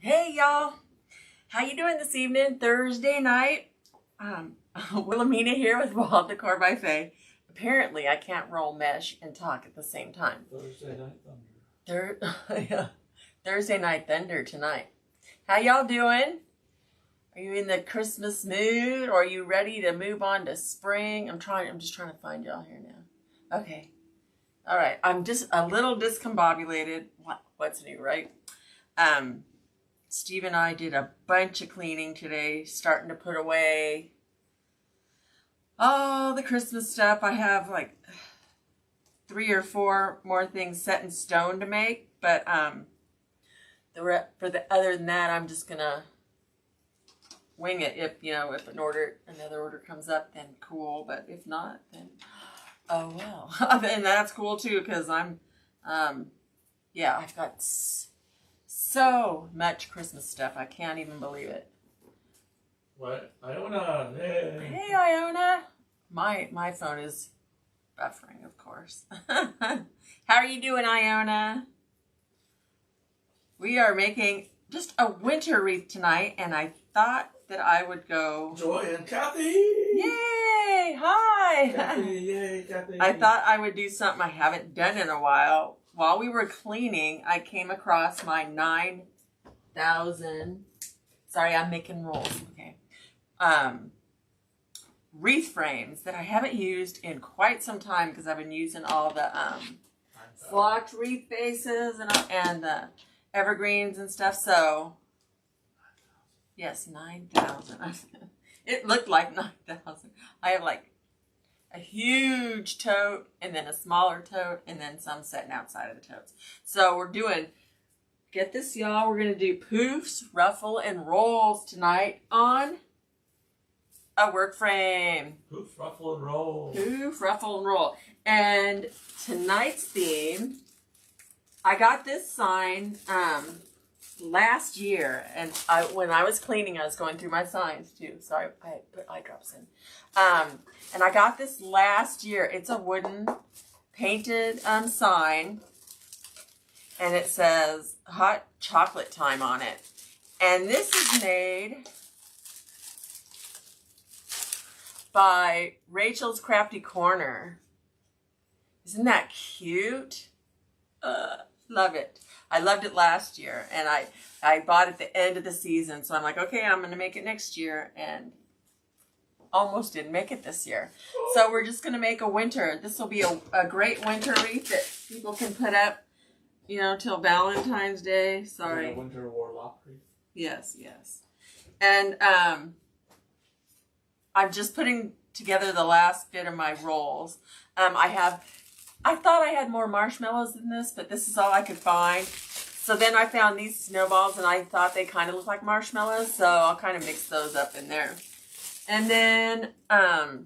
Hey y'all, how you doing this evening? Thursday night. Wilhelmina here with Wall Decor by Faye. Apparently, I can't roll mesh and talk at the same time. Thursday night thunder. Yeah. Thursday night thunder tonight. How y'all doing? Are you in the Christmas mood, or are you ready to move on to spring? I'm just trying to find y'all here now. Okay. All right. I'm just a little discombobulated. What's new, right? Steve and I did a bunch of cleaning today, starting to put away all the Christmas stuff. I have like 3 or 4 more things set in stone to make, but other than that, I'm just gonna wing it. If another order comes up, then cool. But if not, then oh well. And that's cool too, because I've got so much Christmas stuff. I can't even believe it. What? Iona! Hey, hey Iona! My phone is buffering, of course. How are you doing, Iona? We are making just a winter wreath tonight, and I thought that I would go... Joy and Kathy! Yay! Hi! Kathy, yay, Kathy! I thought I would do something I haven't done in a while. While we were cleaning, I came across my 9,000... Sorry, I'm making rolls. Okay. Wreath frames that I haven't used in quite some time because I've been using all the flocked wreath bases and the evergreens and stuff. So, yes, 9,000. It looked like 9,000. I have like a huge tote and then a smaller tote and then some sitting outside of the totes. So we're doing, get this y'all, we're going to do poofs, ruffle, and rolls tonight on a work frame. Poof, ruffle, and roll. Poof, ruffle, and roll. And tonight's theme, I got this sign last year, and when I was cleaning, I was going through my signs too. Sorry, I put eye drops in. And I got this last year. It's a wooden painted sign, and it says hot chocolate time on it. And this is made by Rachel's Crafty Corner. Isn't that cute? Love it. I loved it last year, and I bought it at the end of the season, so I'm like, okay, I'm going to make it next year, and almost didn't make it this year. So we're just going to make a winter. This will be a great winter wreath that people can put up, till Valentine's Day. Sorry. A winter warlock wreath. Yes. And I'm just putting together the last bit of my rolls. I thought I had more marshmallows than this, but this is all I could find. So then I found these snowballs, and I thought they kind of looked like marshmallows, so I'll kind of mix those up in there. And then I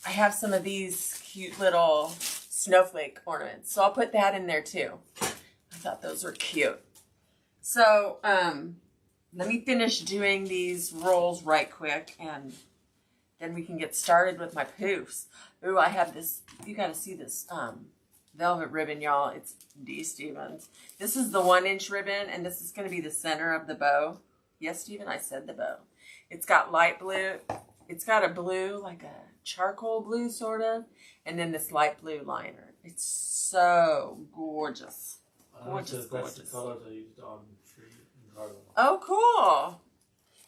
have some of these cute little snowflake ornaments, so I'll put that in there too. I thought those were cute. So let me finish doing these rolls right quick, and then we can get started with my poofs. Ooh, I have this, you gotta see this velvet ribbon, y'all. It's D. Stevens. This is the 1-inch ribbon, and this is gonna be the center of the bow. Yes, Steven, I said the bow. It's got light blue. It's got a blue, like a charcoal blue, sort of, and then this light blue liner. It's so gorgeous. Gorgeous. That's the colors I used on tree and garden. Oh, cool.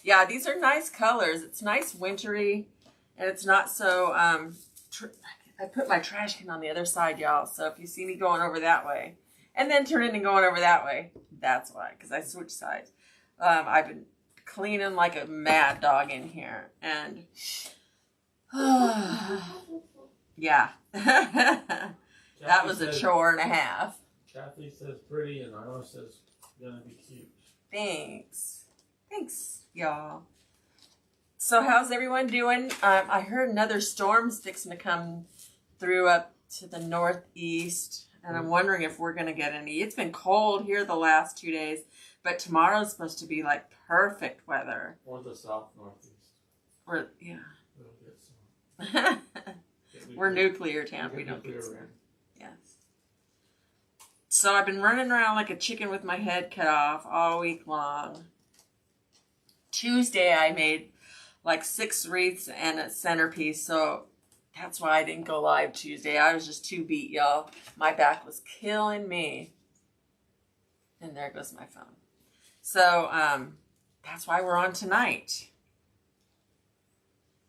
Yeah, these are nice colors. It's nice wintry, and it's not so, I put my trash can on the other side, y'all, so if you see me going over that way, and then turning and going over that way, that's why, because I switched sides. I've been cleaning like a mad dog in here, and, yeah, that was a chore and a half. Kathy says pretty, and Iona says gonna be cute. Thanks, y'all. So how's everyone doing? I heard another storm's fixing to come through up to the northeast, and I'm wondering if we're going to get any. It's been cold here the last 2 days, but tomorrow's supposed to be like perfect weather. Or the south northeast. Or, yeah. We'll get some. We're nuclear town. We don't get storm. Yes. So I've been running around like a chicken with my head cut off all week long. Tuesday I made like 6 wreaths and a centerpiece, so that's why I didn't go live Tuesday. I was just too beat, y'all. My back was killing me. And there goes my phone. So that's why we're on tonight.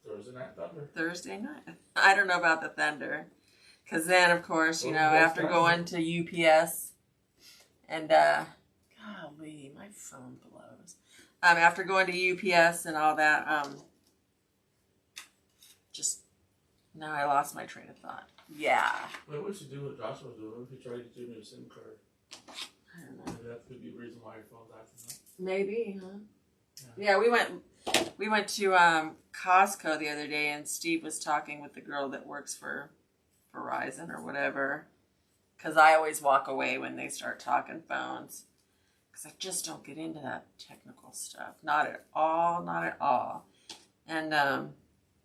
Thursday night thunder. Thursday night. I don't know about the thunder. Because then, of course, you know, after going to UPS and, golly, my phone blows. After going to UPS and all that, now I lost my train of thought. Yeah. Wait, what should you do what Joshua was doing? What if he tried to give me a SIM card? I don't know. Maybe that could be the reason why your phone's acting up. Maybe, huh? Yeah, we went to Costco the other day, and Steve was talking with the girl that works for Verizon or whatever, because I always walk away when they start talking phones, because I just don't get into that technical stuff. Not at all, not at all. And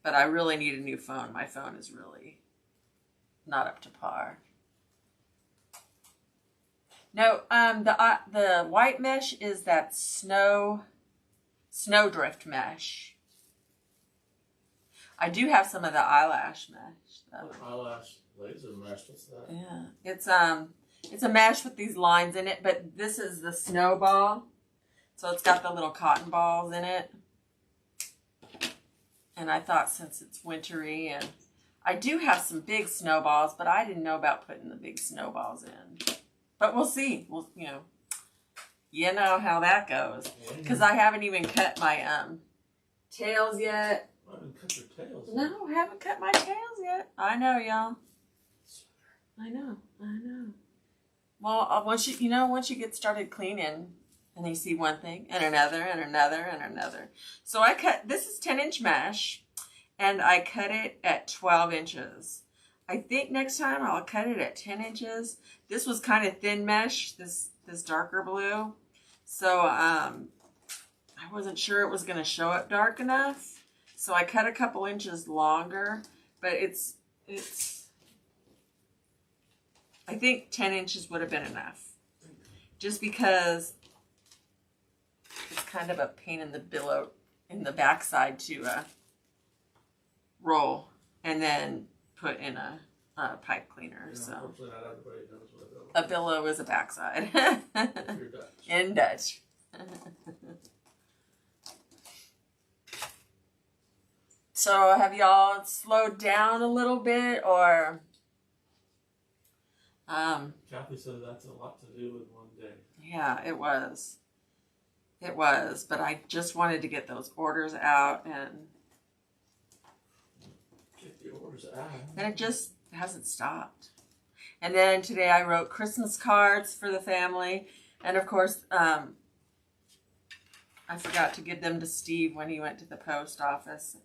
but I really need a new phone. My phone is really not up to par. No, the white mesh is that snowdrift mesh. I do have some of the eyelash mesh though. Eyelash laser mesh, what's that? Yeah, it's a mesh with these lines in it, but this is the snowball. So it's got the little cotton balls in it. And I thought since it's wintry, and I do have some big snowballs, but I didn't know about putting the big snowballs in. But we'll see. You know how that goes. Because I haven't even cut my tails yet. I haven't cut your tails. No, I haven't cut my tails yet. I know, y'all. I know. Well, once you get started cleaning, and you see one thing and another and another and another. So this is 10-inch mesh, and I cut it at 12 inches. I think next time I'll cut it at 10 inches. This was kind of thin mesh, this darker blue. So I wasn't sure it was going to show up dark enough. So I cut a couple inches longer, but it's I think 10 inches would have been enough. Just because it's kind of a pain in the backside to roll and then put in a pipe cleaner. So unfortunately, not everybody knows what a billow is a backside. You're Dutch. In Dutch. So have y'all slowed down a little bit, or? Kathy said that's a lot to do in one day. Yeah, it was. It was, but I just wanted to get those orders out, and Get the orders out. And it just hasn't stopped. And then today I wrote Christmas cards for the family. And of course, I forgot to give them to Steve when he went to the post office.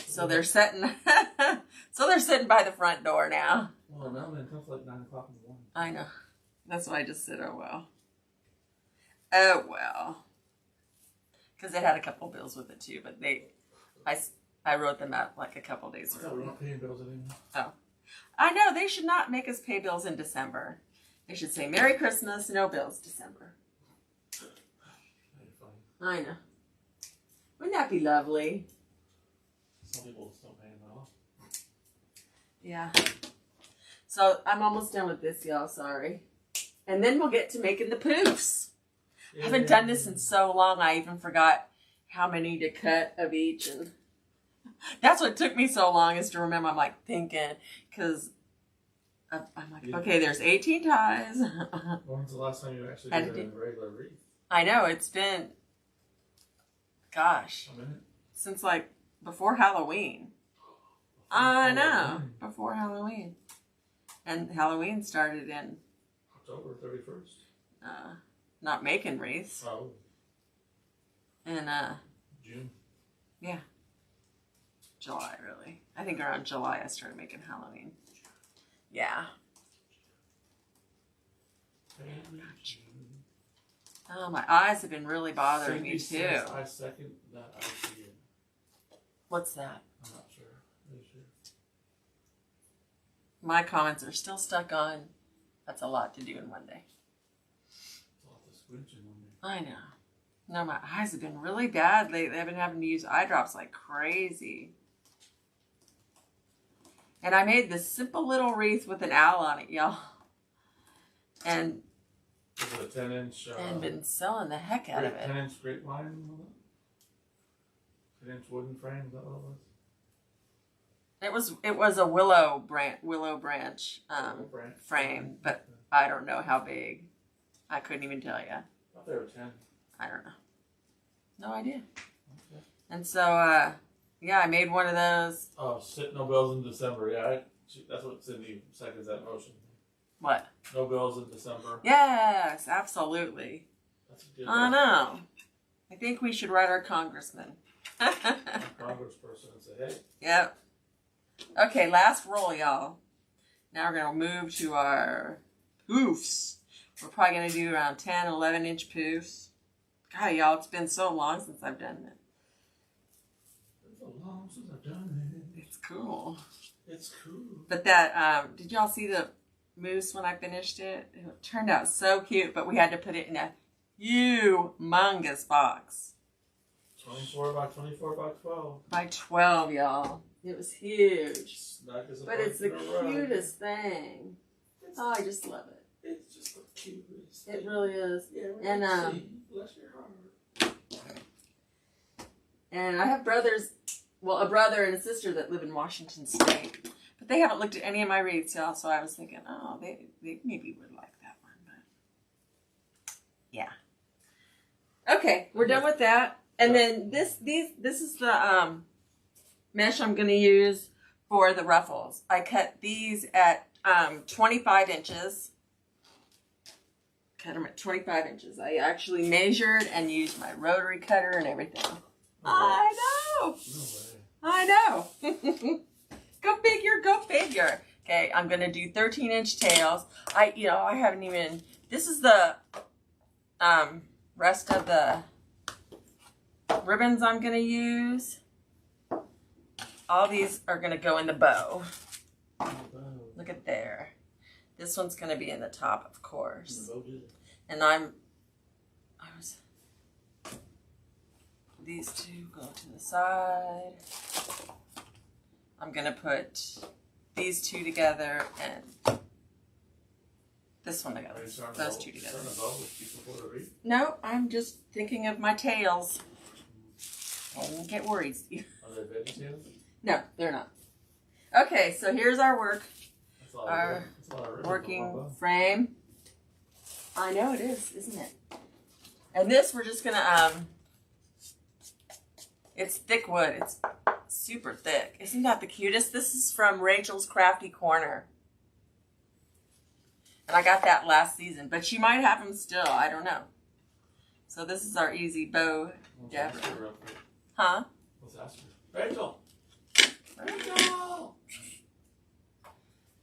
So they're sitting by the front door now. Well, now then, it comes like 9 o'clock in the morning. I know. That's why I just said, oh well. Oh well. Because it had a couple bills with it too, but I wrote them out like a couple days Yeah, early. we're not paying bills anymore. Oh. I know, they should not make us pay bills in December. They should say, Merry Christmas, no bills, December. I know. Wouldn't that be lovely? Some people still paying that off. Yeah. So I'm almost done with this, y'all, sorry. And then we'll get to making the poofs. I haven't done this in so long, I even forgot how many to cut of each. And that's what took me so long, is to remember. I'm like thinking, because I'm like, okay, there's 18 ties. When's the last time you actually did a regular wreath? I know, it's been, gosh, A minute? since like before Halloween. I know, before Halloween. And Halloween started in October 31st. Not making wreaths. Oh. And June. yeah. July, really. I think around July I started making Halloween. Yeah. Oh, my eyes have been really bothering me too. I second that idea. What's that? I'm not sure. Are you sure? My comments are still stuck on, that's a lot to do in one day. squinching on me. I know. No, my eyes have been really bad lately. I've been having to use eye drops like crazy. And I made this simple little wreath with an owl on it, y'all. And Is it a 10-inch? And been selling the heck out of it. 10-inch grapevine? 10-inch wooden frame? Is that what it was? It was a willow branch frame, but I don't know how big. I couldn't even tell you. I thought they were 10. I don't know. No idea. Okay. And so, yeah, I made one of those. Oh, shit! No bills in December. Yeah, that's what Cindy seconds that motion. What? No bills in December. Yes, absolutely. That's a good I know. I think we should write our congressman. Congressperson and say, hey. Yep. Okay, last roll, y'all. Now we're going to move to our poofs. We're probably going to do around 10, 11-inch poofs. God, y'all, it's been so long since I've done it. It's so long since I've done it. It's cool. It's cool. But that, did y'all see the moose when I finished it? It turned out so cute, but we had to put it in a humongous box. 24 by 24 by 12. By 12, y'all. It was huge. But it's the cutest thing. Oh, I just love it. It's just the cutest It really is. Yeah, and bless your heart. And I have brothers, well, a brother and a sister that live in Washington State. But they haven't looked at any of my wreaths, y'all, so I was thinking, oh, they maybe would like that one. But yeah. Okay, we're done with that. And then this is the mesh I'm going to use for the ruffles. I cut these at 25 inches. Cut them at 25 inches. I actually measured and used my rotary cutter and everything. I know. No way. I know. Go figure, go figure. Okay, I'm going to do 13-inch tails. I haven't even, this is the rest of the ribbons I'm going to use. All these are going to go in the bow. Look at there. This one's going to be in the top, of course. And these two go to the side. I'm going to put these two together and this one together. Those two together. No, I'm just thinking of my tails. Don't get worried, Steve. Are they veggie tails? No, they're not. Okay, so here's our working frame. I know it is, isn't it? And this we're just gonna it's thick wood. It's super thick. Isn't that the cutest? This is from Rachel's Crafty Corner. And I got that last season, but she might have them still. I don't know. So this is our easy bow jabber. Huh? Let's ask her. Rachel! Rachel!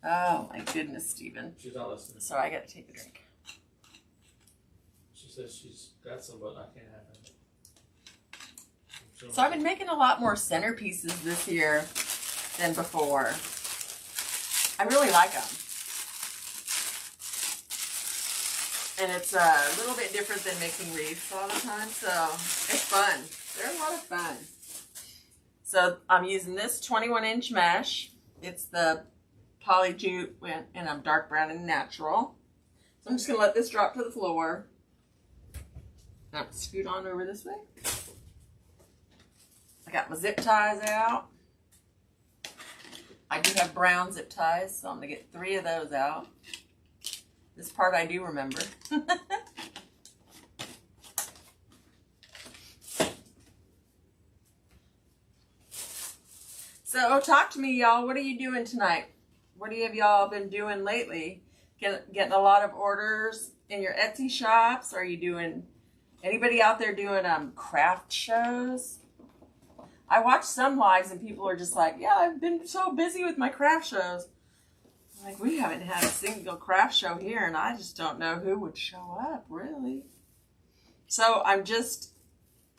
Oh my goodness, Stephen. She's not listening. So I got to take a drink. She says she's got some, but I can't have them. So I've been making a lot more centerpieces this year than before. I really like them. And it's a little bit different than making wreaths all the time, so it's fun. They're a lot of fun. So I'm using this 21-inch mesh. It's the poly jute and I'm dark brown and natural. So I'm just going to let this drop to the floor. Now scoot on over this way. I got my zip ties out. I do have brown zip ties, so I'm going to get 3 of those out. This part I do remember. So talk to me, y'all. What are you doing tonight? What have y'all been doing lately? Getting a lot of orders in your Etsy shops? Are you doing, anybody out there doing craft shows? I watch some lives and people are just like, yeah, I've been so busy with my craft shows. Like, we haven't had a single craft show here, and I just don't know who would show up, really. So I'm just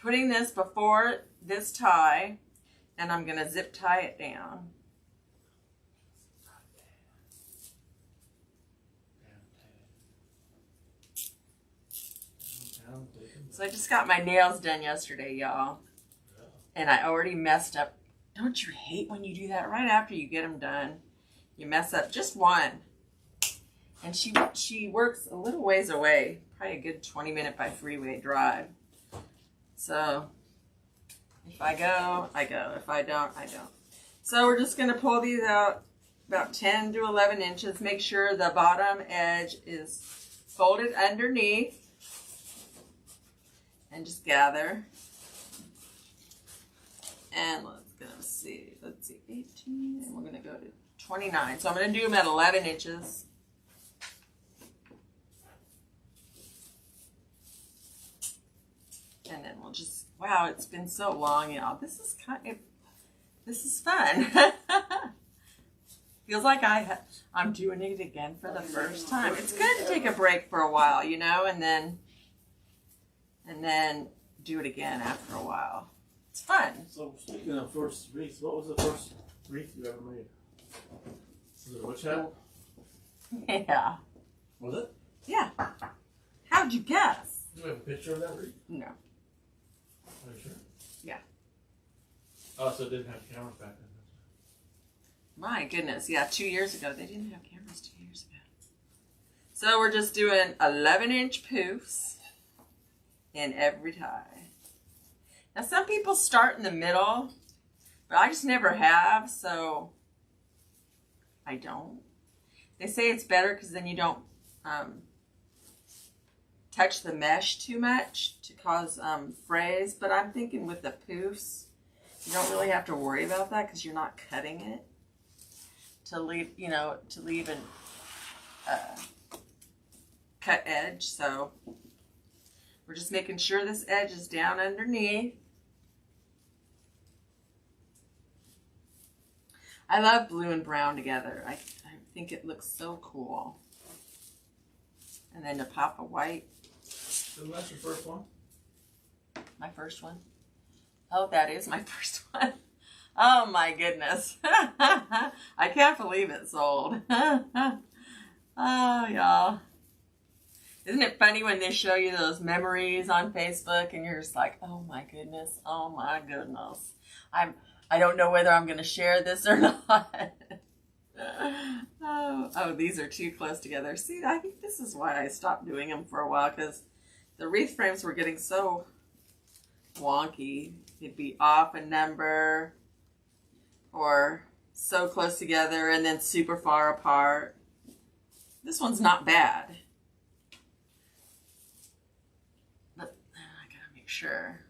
putting this before this tie, and I'm going to zip tie it down. So I just got my nails done yesterday, y'all. Yeah. And I already messed up. Don't you hate when you do that right after you get them done? You mess up just one. And she works a little ways away. Probably a good 20-minute by freeway drive. So if I go, I go. If I don't, I don't. So we're just going to pull these out about 10 to 11 inches. Make sure the bottom edge is folded underneath. And just gather. And let's see, 18, and we're going to go to 29. So I'm going to do them at 11 inches. And then we'll just, wow, it's been so long, y'all. This is fun. Feels like I'm doing it again for the first time. It's good to take a break for a while, you know, and then do it again after a while. It's fun. So speaking of first wreaths, what was the first wreath you ever made? Was it a witch hat? Yeah. Was it? Yeah. How'd you guess? Do we have a picture of that wreath? No. Are you sure? Yeah. Oh, so it didn't have cameras back then. My goodness. Yeah, 2 years ago. They didn't have cameras 2 years ago. So we're just doing 11-inch poofs in every tie. Now some people start in the middle, but I just never have, so I don't. They say it's better because then you don't touch the mesh too much to cause frays, but I'm thinking with the poofs, you don't really have to worry about that because you're not cutting it to leave, an cut edge. So we're just making sure this edge is down underneath. I love blue and brown together. I think it looks so cool. And then to pop a white. Isn't that your first one? My first one? Oh, that is my first one. Oh my goodness. I can't believe it sold. Oh, y'all. Isn't it funny when they show you those memories on Facebook and you're just like, oh my goodness, oh my goodness. I don't know whether I'm going to share this or not. Oh, these are too close together. See, I think this is why I stopped doing them for a while, because the wreath frames were getting so wonky. It'd be off a number or so close together and then super far apart. This one's not bad. But I gotta make sure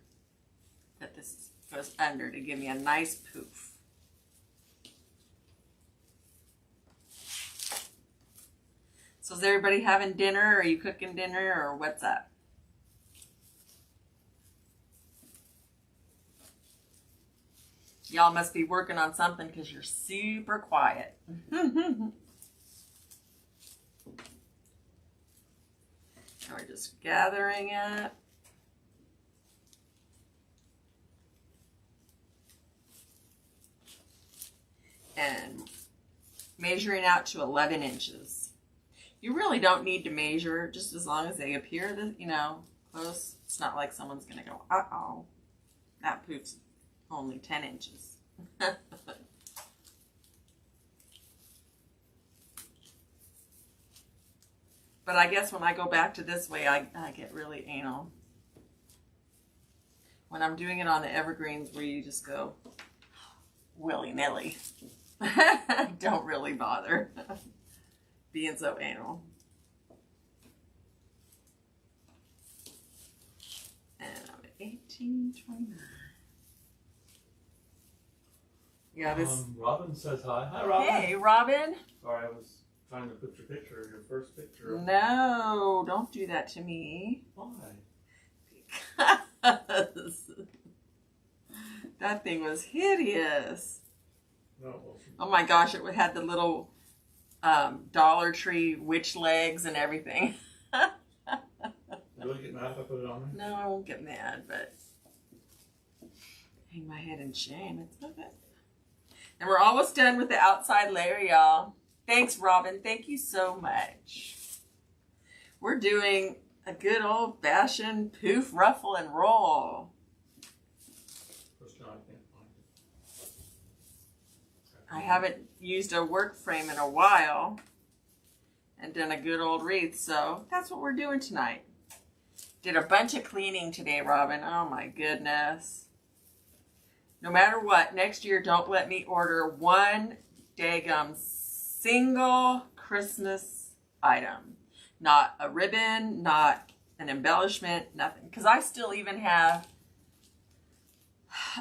that this goes under to give me a nice poof. So is everybody having dinner? Or are you cooking dinner, or what's up? Y'all must be working on something because you're super quiet. And we're just gathering it. And measuring out to 11 inches. You really don't need to measure, just as long as they appear to, close. It's not like someone's going to go, uh-oh, that poof's only 10 inches. But I guess when I go back to this way, I get really anal. When I'm doing it on the evergreens where you just go willy-nilly. Don't really bother being so anal. And I'm at 1829. Yeah, this. Robin says hi. Hi, Robin. Hey, Robin. Sorry, I was trying to put your first picture. No, don't do that to me. Why? Because that thing was hideous. No. Oh my gosh, it had the little Dollar Tree witch legs and everything. You really get mad if I put it on there? No, I won't get mad, but hang my head in shame. It's okay. And we're almost done with the outside layer, y'all. Thanks, Robin. Thank you so much. We're doing a good old fashioned poof, ruffle, and roll. First, no, I can't find it. I haven't used a work frame in a while and done a good old wreath, so that's what we're doing tonight. Did a bunch of cleaning today, Robin. Oh my goodness. No matter what, next year don't let me order one daggum single Christmas item. Not a ribbon, not an embellishment, nothing. Because I still even have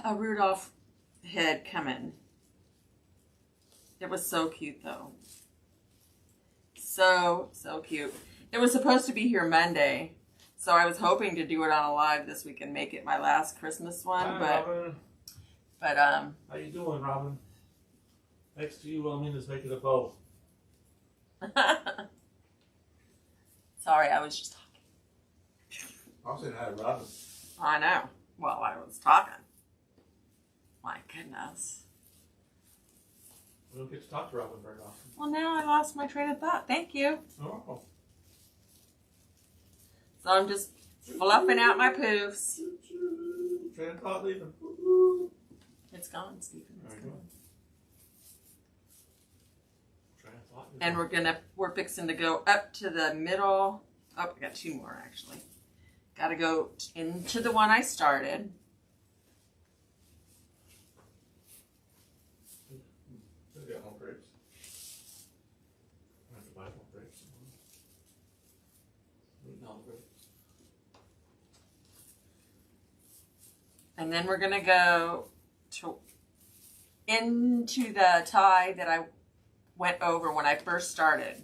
a Rudolph head coming. It was so cute though. So cute. It was supposed to be here Monday. So I was hoping to do it on a live this week and make it my last Christmas one. Hi, Robin. How you doing, Robin? Next to you, Wilhelmina's making a bow. Sorry, I was just talking. I was saying hi, Robin. I know. Well, I was talking. My goodness. We don't get to talk to Robin very often. Well, now I lost my train of thought. Thank you. Oh. So I'm just fluffing out my poofs. Train of thought leaving. It's gone, Stephen. It's There you gone. go. Train of thought. We're fixing to go up to the middle. Oh, I got two more actually. Got to go into the one I started. They got more grapes. I have to buy more grapes. No grapes. And then we're going to go into the tie that I went over when I first started.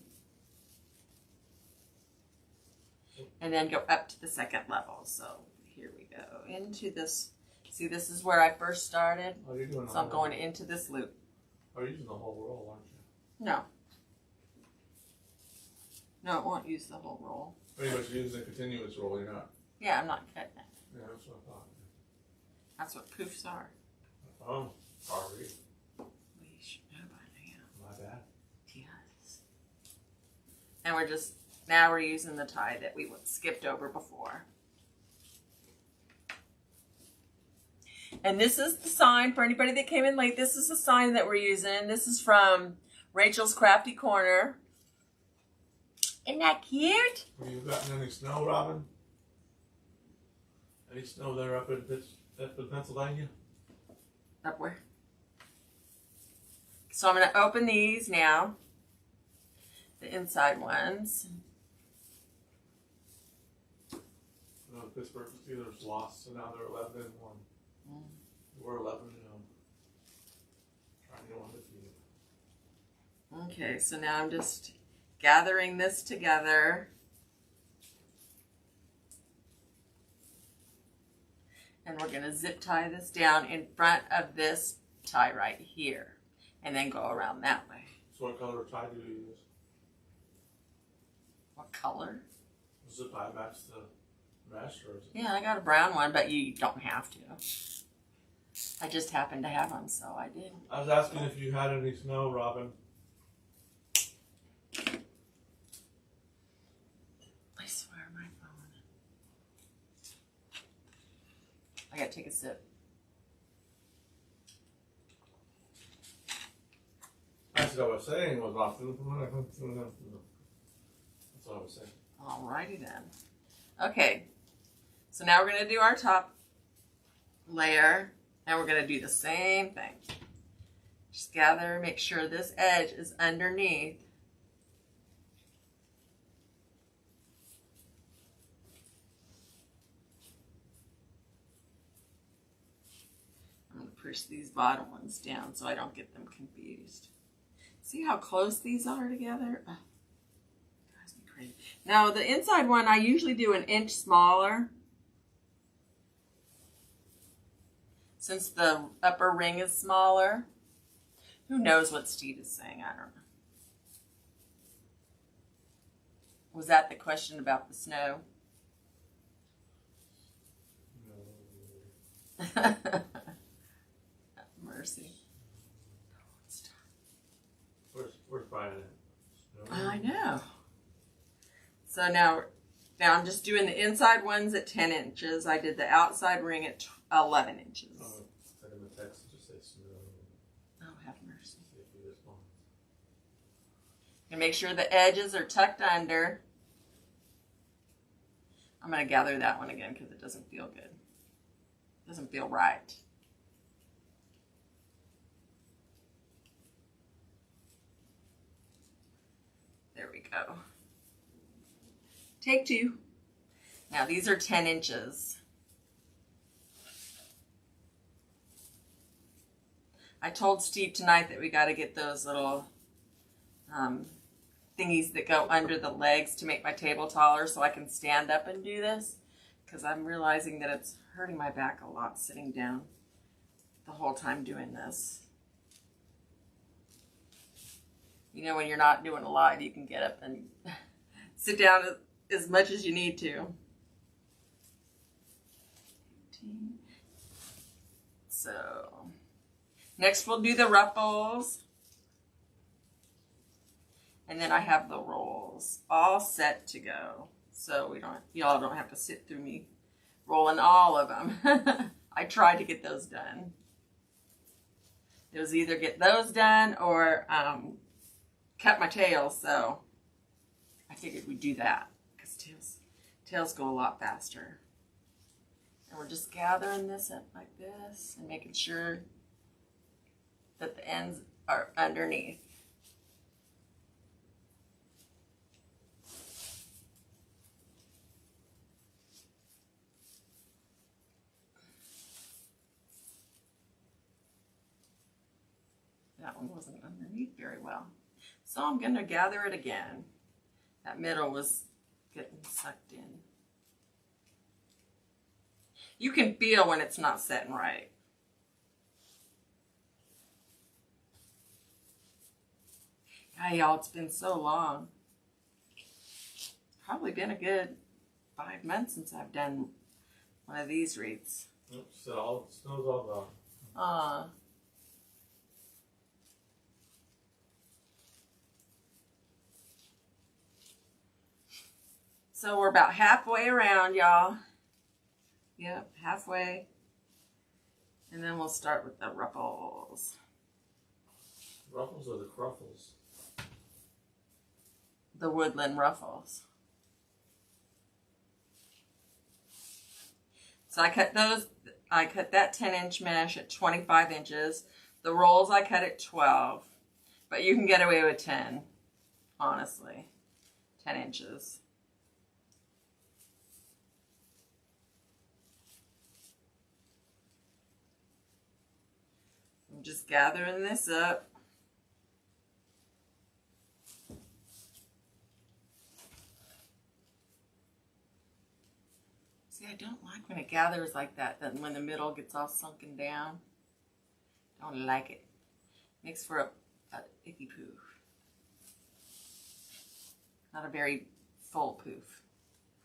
And then go up to the second level. So here we go. Into this. See, this is where I first started. Oh, you're doing So I'm going into this loop. Oh, you're using the whole roll, aren't you? No. No, it won't use the whole roll. Pretty much using a continuous roll, you're not. Yeah, I'm not cutting it. Yeah, that's what I thought. That's what poofs are. Oh, sorry. We should know by now. My bad. Yes. And now we're using the tie that we skipped over before. And this is the sign for anybody that came in late. This is the sign that we're using. This is from Rachel's Crafty Corner. Isn't that cute? Have you gotten any snow, Robin? Any snow there up in Pennsylvania? Up where? So I'm going to open these now. The inside ones. No, Pittsburgh Steelers lost, so now they're 11-1. We're 11-0. Trying to go undefeated. Okay, so now I'm just gathering this together. And we're going to zip tie this down in front of this tie right here. And then go around that way. So what color tie do you use? What color? Does the tie match the mesh, or is it? Yeah, I got a brown one, but you don't have to. I just happened to have them, so I did. I was asking if you had any snow, Robin. I swear, my phone. I gotta take a sip. That's what I was saying was often. That's what I was saying. Alrighty then. Okay, so now we're gonna do our top layer, and we're gonna do the same thing. Just gather, make sure this edge is underneath. I'm gonna push these bottom ones down so I don't get them confused. See how close these are together? Oh, drives me crazy. Now the inside one I usually do 1 inch smaller. Since the upper ring is smaller. Who knows what Steve is saying? I don't know. Was that the question about the snow? No. Mercy. Where's Brian at? I know. So now Now I'm just doing the inside ones at 10 inches. I did the outside ring at 11 inches. Send him a text and just say smooth. Oh, have mercy. See if he responds. And make sure the edges are tucked under. I'm going to gather that one again because it doesn't feel good. It doesn't feel right. There we go. Take two. Now these are 10 inches. I told Steve tonight that we got to get those little thingies that go under the legs to make my table taller so I can stand up and do this, because I'm realizing that it's hurting my back a lot sitting down the whole time doing this. You know, when you're not doing a lot, you can get up and sit down as much as you need to. So, next we'll do the ruffles. And then I have the rolls all set to go. So y'all don't have to sit through me rolling all of them. I tried to get those done. It was either get those done or cut my tail, so I figured we'd do that because tails go a lot faster. And we're just gathering this up like this and making sure that the ends are underneath. That one wasn't underneath very well. So I'm going to gather it again. That middle was getting sucked in. You can feel when it's not setting right. Yeah, y'all, it's been so long. Probably been a good 5 months since I've done one of these wreaths. So snow's all gone. So we're about halfway around, y'all. Yep, halfway. And then we'll start with the ruffles. Ruffles or the cruffles? The woodland ruffles. So I cut that 10-inch mesh at 25 inches. The rolls I cut at 12. But you can get away with 10, honestly. 10 inches. I'm just gathering this up. See, I don't like when it gathers like that, then when the middle gets all sunken down. Don't like it. Makes for a icky poof. Not a very full poof,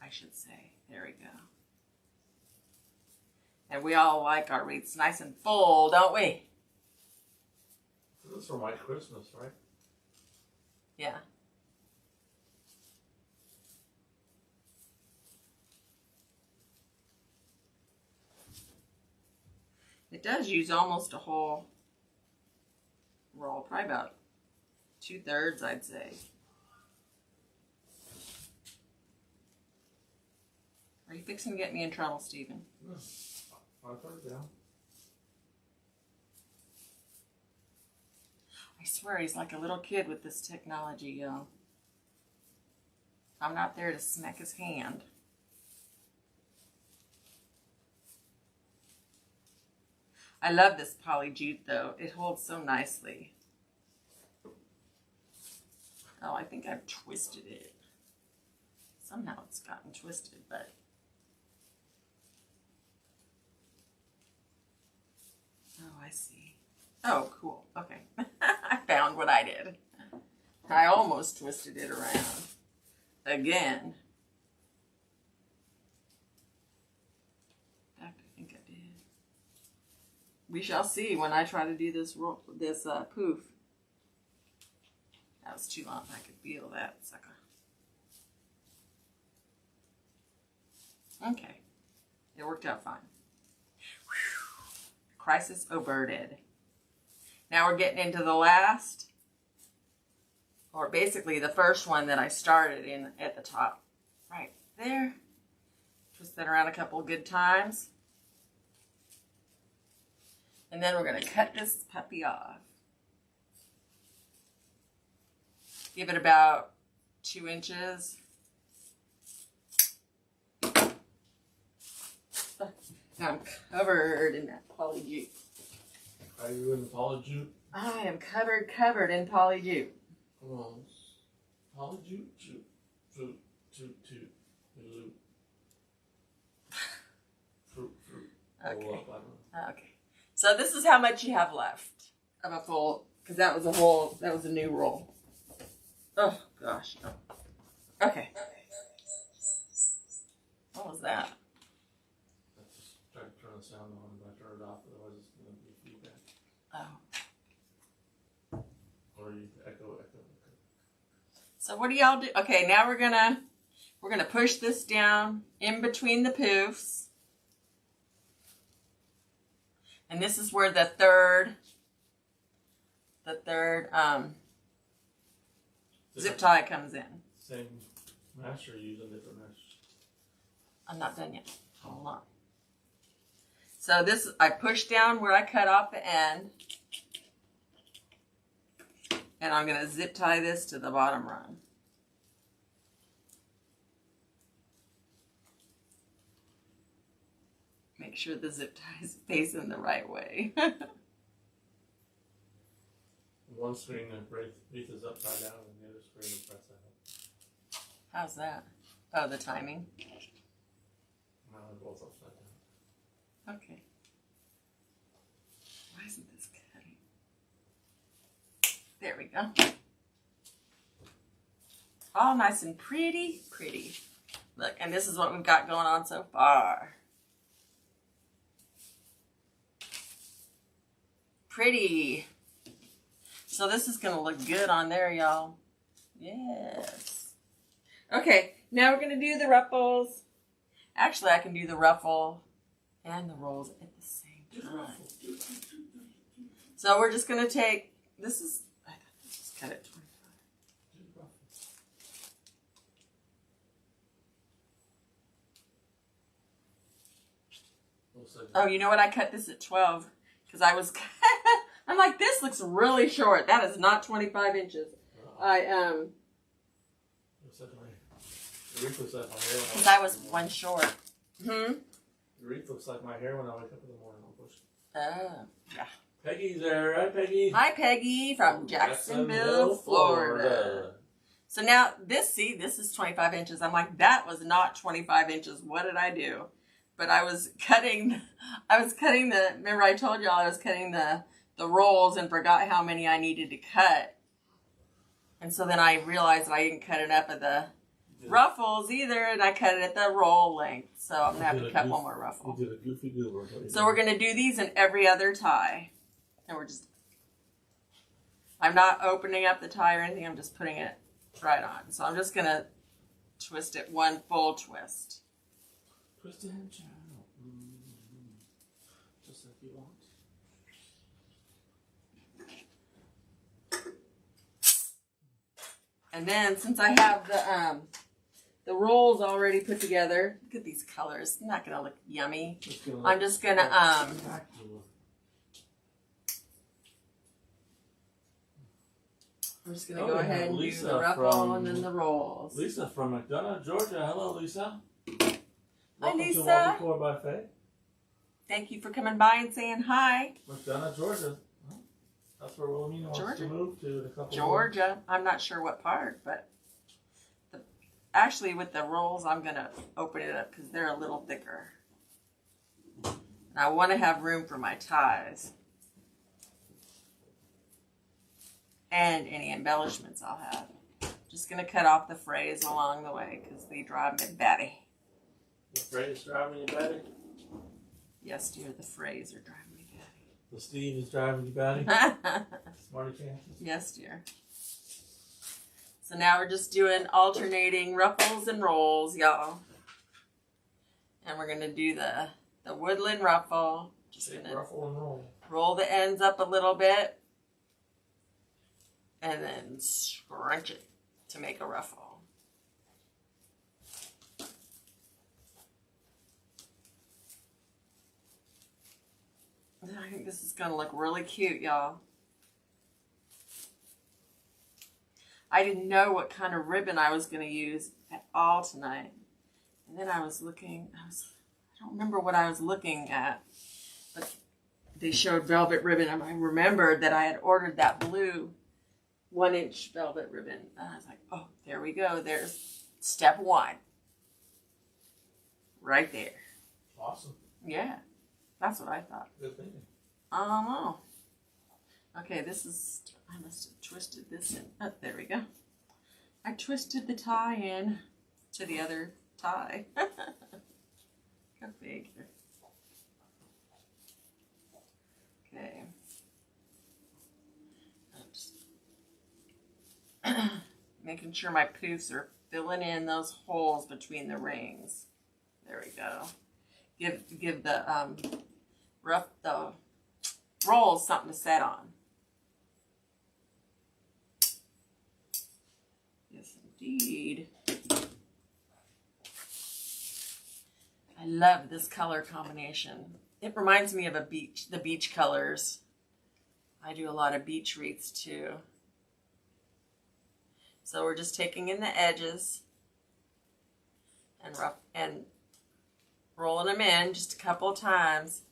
I should say. There we go. And we all like our wreaths nice and full, don't we? This is for White Christmas, right? Yeah. It does use almost a whole roll, probably about 2/3, I'd say. Are you fixing to get me in trouble, Stephen? No, I'll put it down. I swear he's like a little kid with this technology, yo. I'm not there to smack his hand. I love this poly jute though. It holds so nicely. Oh, I think I've twisted it. Somehow it's gotten twisted, but oh, I see. Oh, cool. Okay. I found what I did. I almost twisted it around. Again. In fact, I think I did. We shall see when I try to do this poof. That was too long. I could feel that sucker. Okay. It worked out fine. Whew. Crisis averted. Now we're getting into the last, or basically the first one that I started in at the top. Right there. Twist that around a couple of good times. And then we're going to cut this puppy off. Give it about 2 inches. I'm covered in that poly jute. Are you in the poly jute? I am covered in poly jute. Well, poly jute, jute. Fruit. Okay. Roll up, I don't know. Okay. So this is how much you have left of a full, because that was a new roll. Oh, gosh. Oh. Okay. What was that? I just tried to turn the sound on, but I turned it off, otherwise it's going to be feedback. Oh. Or you echo. So what do y'all do? Okay, now we're gonna push this down in between the poofs. And this is where the third zip tie comes in. Same mesh or using different mesh? I'm not done yet. Hold on. So this, I push down where I cut off the end. And I'm going to zip tie this to the bottom run. Make sure the zip tie is facing the right way. One screen the Wreath is upside down and the other screen is upside down. How's that? Oh, the timing? No, they're both upside down. Okay. Why isn't this cutting? There we go. All nice and pretty. Look, and this is what we've got going on so far. Pretty. So this is going to look good on there, y'all. Yes. Okay, now we're going to do the ruffles. Actually, I can do the ruffle and the rolls at the same time. So we're just going to take, this is, I thought this was cut at 25. Oh, you know what? I cut this at 12 because I was, I'm like, this looks really short. That is not 25 inches. The wreath looks like my hair. Because I was one short. The wreath looks like my hair when I wake up in the morning. I'll push. Oh, yeah. Peggy's there, right, Peggy? Hi, Peggy from Jacksonville, Florida. So now this is 25 inches. I'm like, that was not 25 inches. What did I do? But I was cutting remember I told y'all I was cutting the rolls and forgot how many I needed to cut. And so then I realized that I didn't cut enough of the ruffles either, and I cut it at the roll length. So I'm going to have to cut one more ruffle. You did a goofy goober. So we're going to do these in every other tie. And I'm not opening up the tie or anything, I'm just putting it right on. So I'm just going to twist it one full twist. Twist it and channel. Just like you want. And then since I have the rolls already put together, look at these colors. It's not going to look yummy. I'm just going to I'm just going to go ahead and do the ruffle and then the rolls. Lisa from McDonough, Georgia. Hello, Lisa. Hi, Welcome Lisa. to Walking Core by Faye. Thank you for coming by and saying hi. McDonough, Georgia. That's where Wilhelmina wants to move to in a couple Georgia. Months. I'm not sure what part, but actually with the rolls, I'm going to open it up because they're a little thicker. And I want to have room for my ties. And any embellishments I'll have. Just going to cut off the frays along the way because they drive me batty. The frays driving you batty? Yes, dear, the frays are driving me batty. The Steve is driving you batty? Smarty chances? Yes, dear. So now we're just doing alternating ruffles and rolls, y'all. And we're going to do the woodland ruffle. Just Take going to ruffle and roll the ends up a little bit. And then scrunch it to make a ruffle. And I think this is going to look really cute, y'all. I didn't know what kind of ribbon I was going to use at all tonight. And then I was looking, I don't remember what I was looking at, but they showed velvet ribbon. And I remembered that I had ordered that blue 1-inch velvet ribbon. And I was like, oh, there we go. There's step 1. Right there. Awesome. Yeah, that's what I thought. Good thinking. I don't know. Okay, this is, I must have twisted this in. Oh, there we go. I twisted the tie in to the other tie. Go figure. Okay. Making sure my poofs are filling in those holes between the rings. There we go. Give the the rolls something to set on. Yes, indeed. I love this color combination. It reminds me of the beach colors. I do a lot of beach wreaths too. So we're just taking in the edges and rolling them in just a couple of times.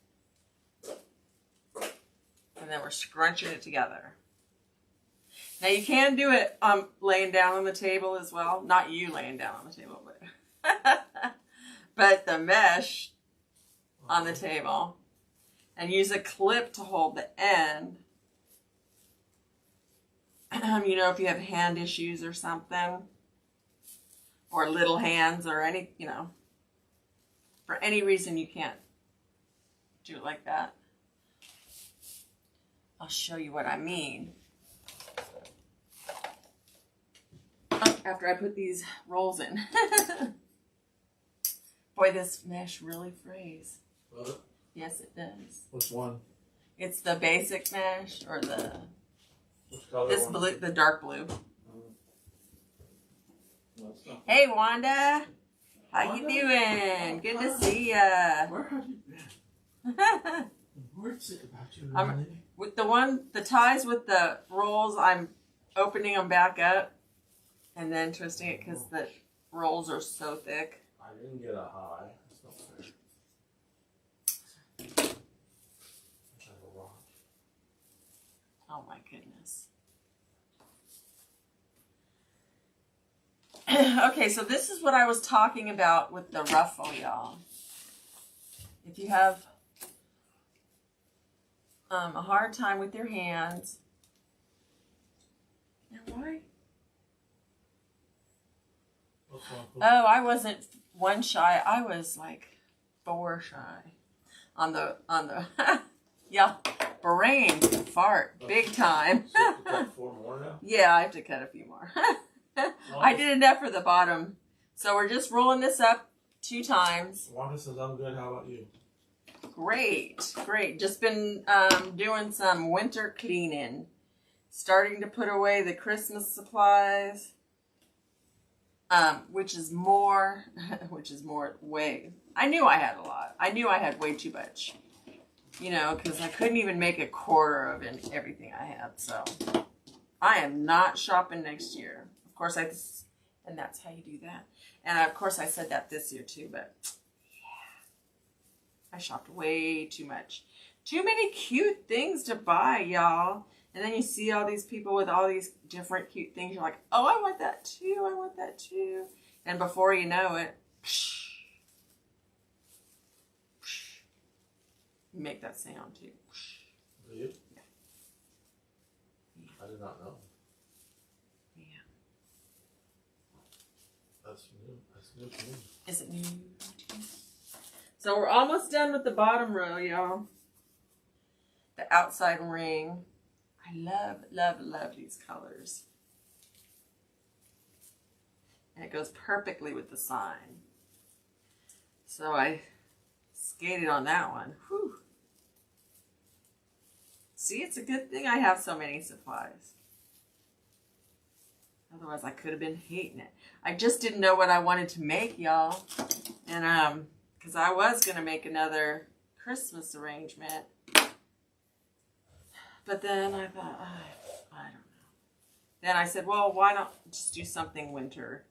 And then we're scrunching it together. Now you can do it laying down on the table as well. Not you laying down on the table, but the mesh on the table. And use a clip to hold the end. You know, if you have hand issues or something. Or little hands or any, you know. For any reason you can't do it like that. I'll show you what I mean. After I put these rolls in. Boy, this mesh really frays. What? Yes, it does. Which one? It's the basic mesh or the Which color this one? blue, the dark blue. No, it's not. Hey, Wanda. How you Wanda? doing? Good to see ya. Where have you been? Where's it about you, I'm- With the ties with the rolls, I'm opening them back up and then twisting it because the rolls are so thick. I didn't get a high. That's not fair. I have a rock. Oh my goodness. Okay, so this is what I was talking about with the ruffle, y'all. If you have a hard time with your hands. Now why? What's wrong? Oh, I wasn't 1 shy. I was like 4 shy. On the yeah, brain fart big time. So you got 4 more now? Yeah, I have to cut a few more. I did enough for the bottom. So we're just rolling this up 2 times. Wanda says I'm good. How about you? Great, great. Just been doing some winter cleaning. Starting to put away the Christmas supplies. Which is more way. I knew I had a lot. I knew I had way too much. You know, because I couldn't even make a quarter of everything I had. So I am not shopping next year. Of course, and that's how you do that. And of course, I said that this year too. But yeah, I shopped way too much. Too many cute things to buy, y'all. And then you see all these people with all these different cute things. You're like, oh, I want that too. I want that too. And before you know it, you make that sound too. Do you? Yeah. I did not know. Yeah. That's new. That's new to me. Is it new? So we're almost done with the bottom row, y'all. The outside ring. I love, love, love these colors. And it goes perfectly with the sign. So I skated on that one. Whew. See, it's a good thing I have so many supplies. Otherwise, I could have been hating it. I just didn't know what I wanted to make, y'all. And, because I was going to make another Christmas arrangement. But then I thought, I don't know. Then I said, well, why not just do something winter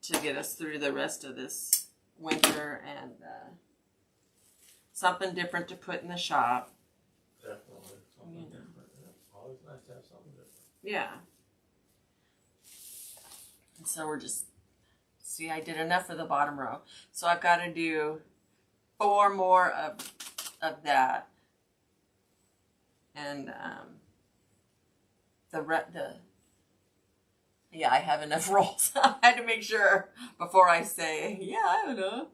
to get us through the rest of this winter, and something different to put in the shop. Definitely. Something different. Yeah. Always nice to have something different. Yeah. And so we're just, see, I did enough for the bottom row. So I've got to do 4 more of that. And yeah, I have enough rolls. I had to make sure before I say, yeah, I have enough.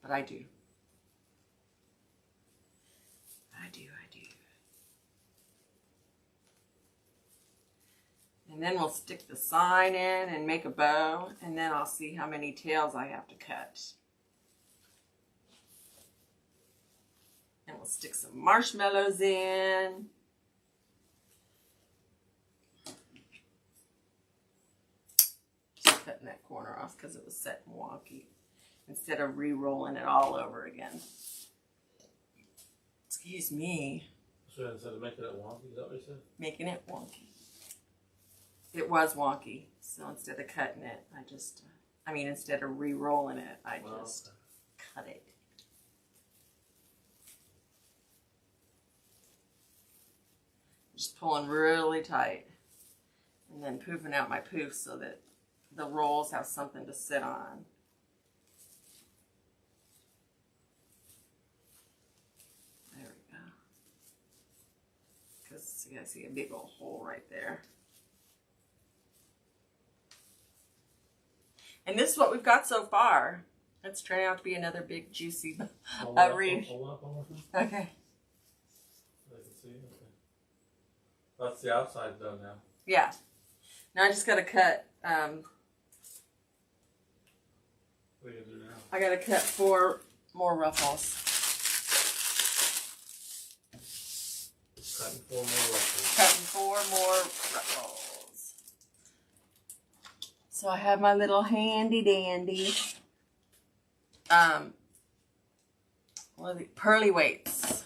But I do. I do. And then we'll stick the sign in and make a bow, and then I'll see how many tails I have to cut. And we'll stick some marshmallows in. Just cutting that corner off because it was set wonky, instead of re-rolling it all over again. Excuse me. So instead of making it wonky, is that what you said? Making it wonky. It was wonky, so instead of cutting it, instead of re-rolling it, I just cut it. Just pulling really tight, and then poofing out my poofs so that the rolls have something to sit on. There we go. Because you guys see a big old hole right there. And this is what we've got so far. It's turning out to be another big, juicy wreath. Hold up one more time. Okay. So they can see. Okay. That's the outside done now. Yeah. Now I just got to cut. What are you going to do now? I got to cut 4 more ruffles. Cutting 4 more ruffles. Cutting 4 more ruffles. So I have my little handy dandy what are they? Pearly weights,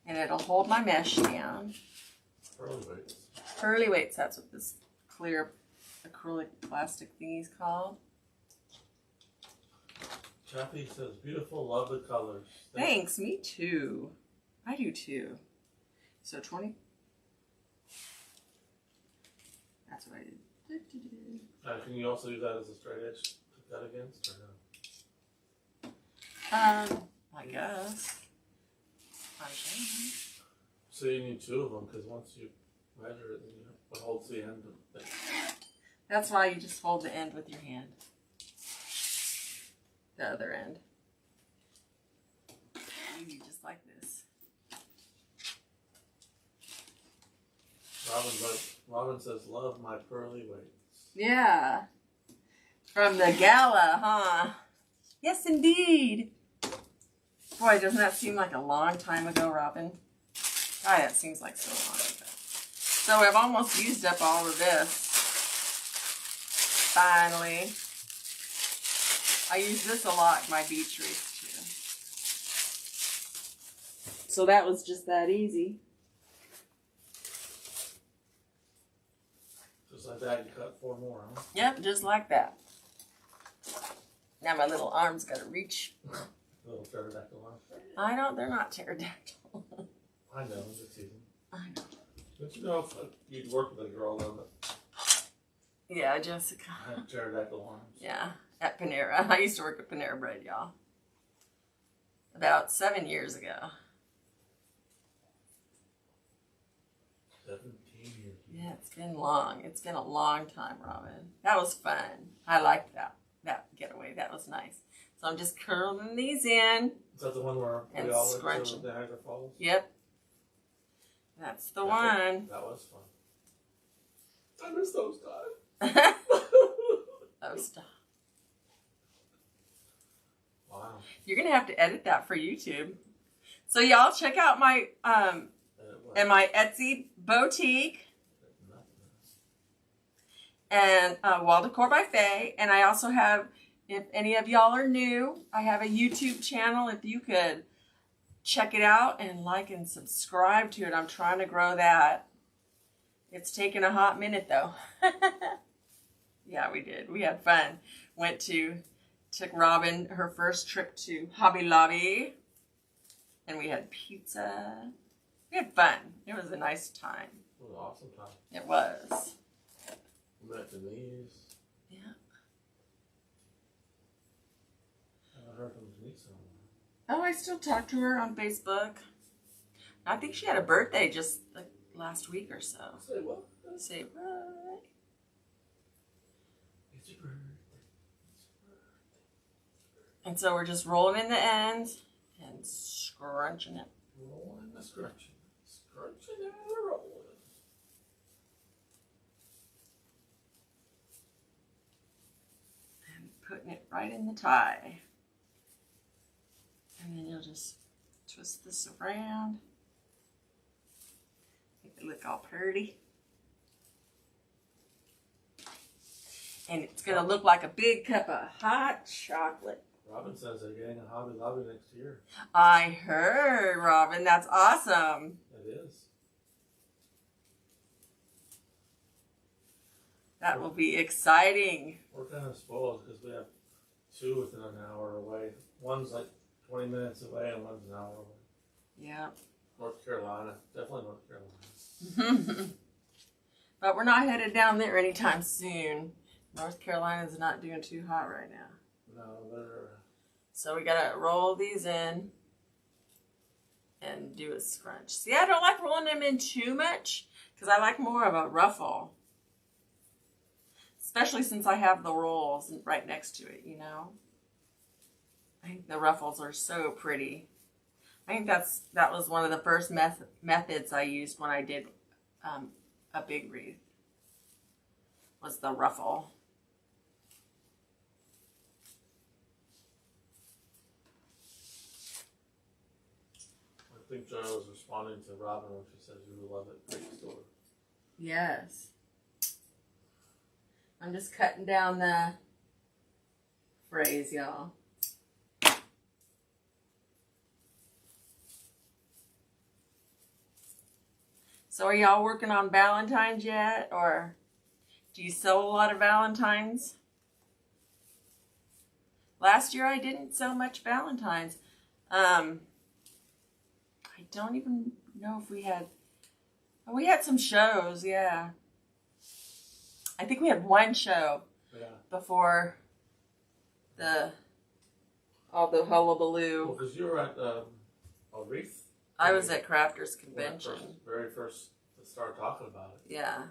and it'll hold my mesh down. Pearly weights. Pearly weights. That's what this clear acrylic plastic thingy is called. Chappie says, "Beautiful, love the colors." Thanks. Me too. I do too. So 20. That's what I did. Can you also use that as a straight edge to cut against, or no? I guess. I can. So you need 2 of them, because once you measure it, then it holds the end of it. That's why you just hold the end with your hand. The other end. Maybe just like this. Robin says, "Love my pearly weights." Yeah. From the gala, huh? Yes, indeed. Boy, doesn't that seem like a long time ago, Robin? God, that seems like so long ago. So I've almost used up all of this. Finally. I use this a lot, my beach wreath, too. So that was just that easy. Just like that, you cut 4 more, huh? Yep, just like that. Now my little arm's got to reach. Little pterodactyl arm. They're not pterodactyl. I know, I'm just teasing. I know. Don't you know if you'd work with a girl though that Yeah, Jessica. had pterodactyl arms? Yeah, at Panera. I used to work at Panera Bread, y'all. About 7 years ago. 17 years. Yeah, it's been long. It's been a long time, Robin. That was fun. I liked that getaway. That was nice. So I'm just curling these in. Is that the one where And we all went scrunching. to Niagara Falls? Yep. That's the one. That was fun. I miss those times. Oh, stop. Wow. You're gonna have to edit that for YouTube. So y'all check out my and my Etsy boutique and Wall Decor by Faye. And I also have, if any of y'all are new, I have a YouTube channel. If you could check it out and like and subscribe to it. I'm trying to grow that. It's taken a hot minute though. Yeah, we did. We had fun. Took Robin her first trip to Hobby Lobby. And we had pizza. We had fun. It was a nice time. It was an awesome time. It was. We met Denise. Yeah. I haven't heard from Denise in a Oh, I still talk to her on Facebook. I think she had a birthday just like last week or so. while. Say what? Say what? It's your birthday. And so we're just rolling in the ends and scrunching it. Rolling the scrunching. Scrunching and rolling. And putting it right in the tie. And then you'll just twist this around. Make it look all pretty. And it's going to look like a big cup of hot chocolate. Robin says they're getting a Hobby Lobby next year. I heard, Robin. That's awesome. It is. That will be exciting. We're kind of spoiled because we have two within an hour away. One's like 20 minutes away and one's an hour away. Yeah. North Carolina. Definitely North Carolina. But we're not headed down there anytime soon. North Carolina's not doing too hot right now. No, they're... So we gotta roll these in and do a scrunch. See, I don't like rolling them in too much because I like more of a ruffle. Especially since I have the rolls right next to it, you know. I think the ruffles are so pretty. I think that was one of the first methods I used when I did a big wreath. Was the ruffle. I think Joy was responding to Robin when she says you love it. Great store. Yes. I'm just cutting down the phrase, y'all. So are y'all working on Valentine's yet? Or do you sell a lot of Valentines? Last year I didn't sell much Valentines. I don't even know if we had some shows, yeah. I think we had one show before all the hullabaloo. Well, because you were at a Wreath. I was at Crafters Convention. Very first to start talking about it. Yeah.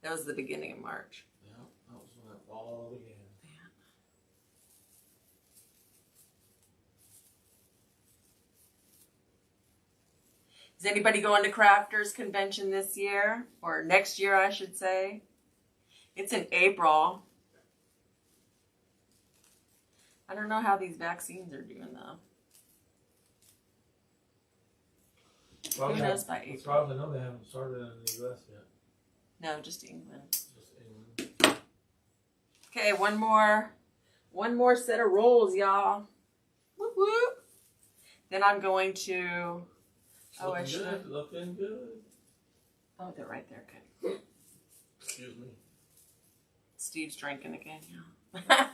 That was the beginning of March. Yeah, that was when it all began. Is anybody going to Crafters Convention this year? Or next year, I should say. It's in April. I don't know how these vaccines are doing, though. Probably Who knows by April? As far as I know, they haven't started in the U.S. yet. No, just England. Just England. Okay, one more set of rolls, y'all. Whoop, whoop. Then I'm going to... Looking good. Oh, they're right there. Okay. Excuse me. Steve's drinking again. Yeah.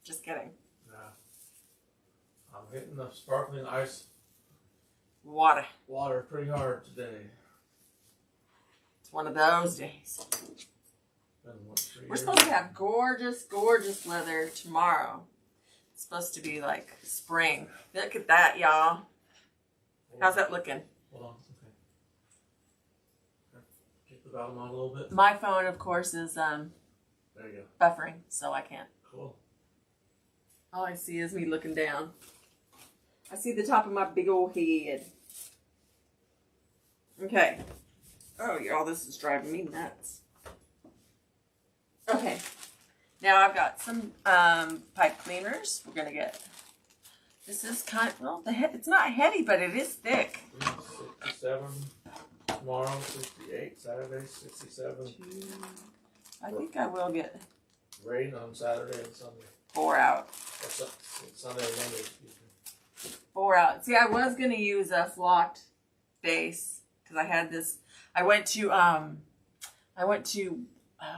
Just kidding. Yeah. I'm hitting the sparkling ice Water. water pretty hard today. It's one of those days. We're supposed to have gorgeous, gorgeous weather tomorrow. It's supposed to be like spring. Look at that, y'all. How's that looking? Hold on. Okay. Get the bottom on a little bit. My phone, of course, is there you go. buffering, so I can't. Cool. All I see is me looking down. I see the top of my big old head. Okay. Oh, y'all, this is driving me nuts. Okay. Now I've got some pipe cleaners. We're going to get This is kind of, well, it's not heady, but it is thick. 67 tomorrow, 68 Saturday, 67. I think I will get Rain on Saturday and Sunday. 4 out. Or Sunday and Monday, excuse me. 4 out. See, I was gonna use a flocked base because I had this. I went to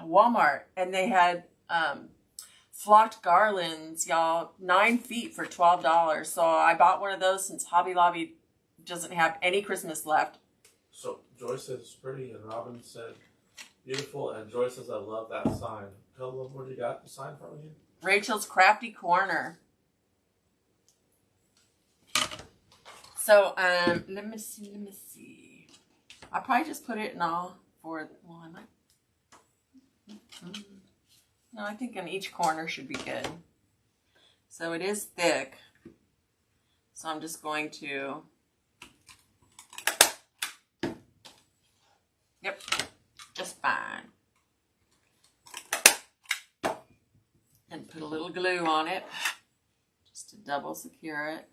Walmart and they had flocked garlands, y'all, 9 feet for $12. So I bought one of those since Hobby Lobby doesn't have any Christmas left. So Joyce said it's pretty, and Robin said beautiful, and Joyce says I love that sign. Tell them where you got the sign from again. Rachel's Crafty Corner. So let me see. I'll probably just put it in all for, well, I might. No, I think in each corner should be good. So it is thick. So I'm just going to, yep, just fine. And put a little glue on it just to double secure it.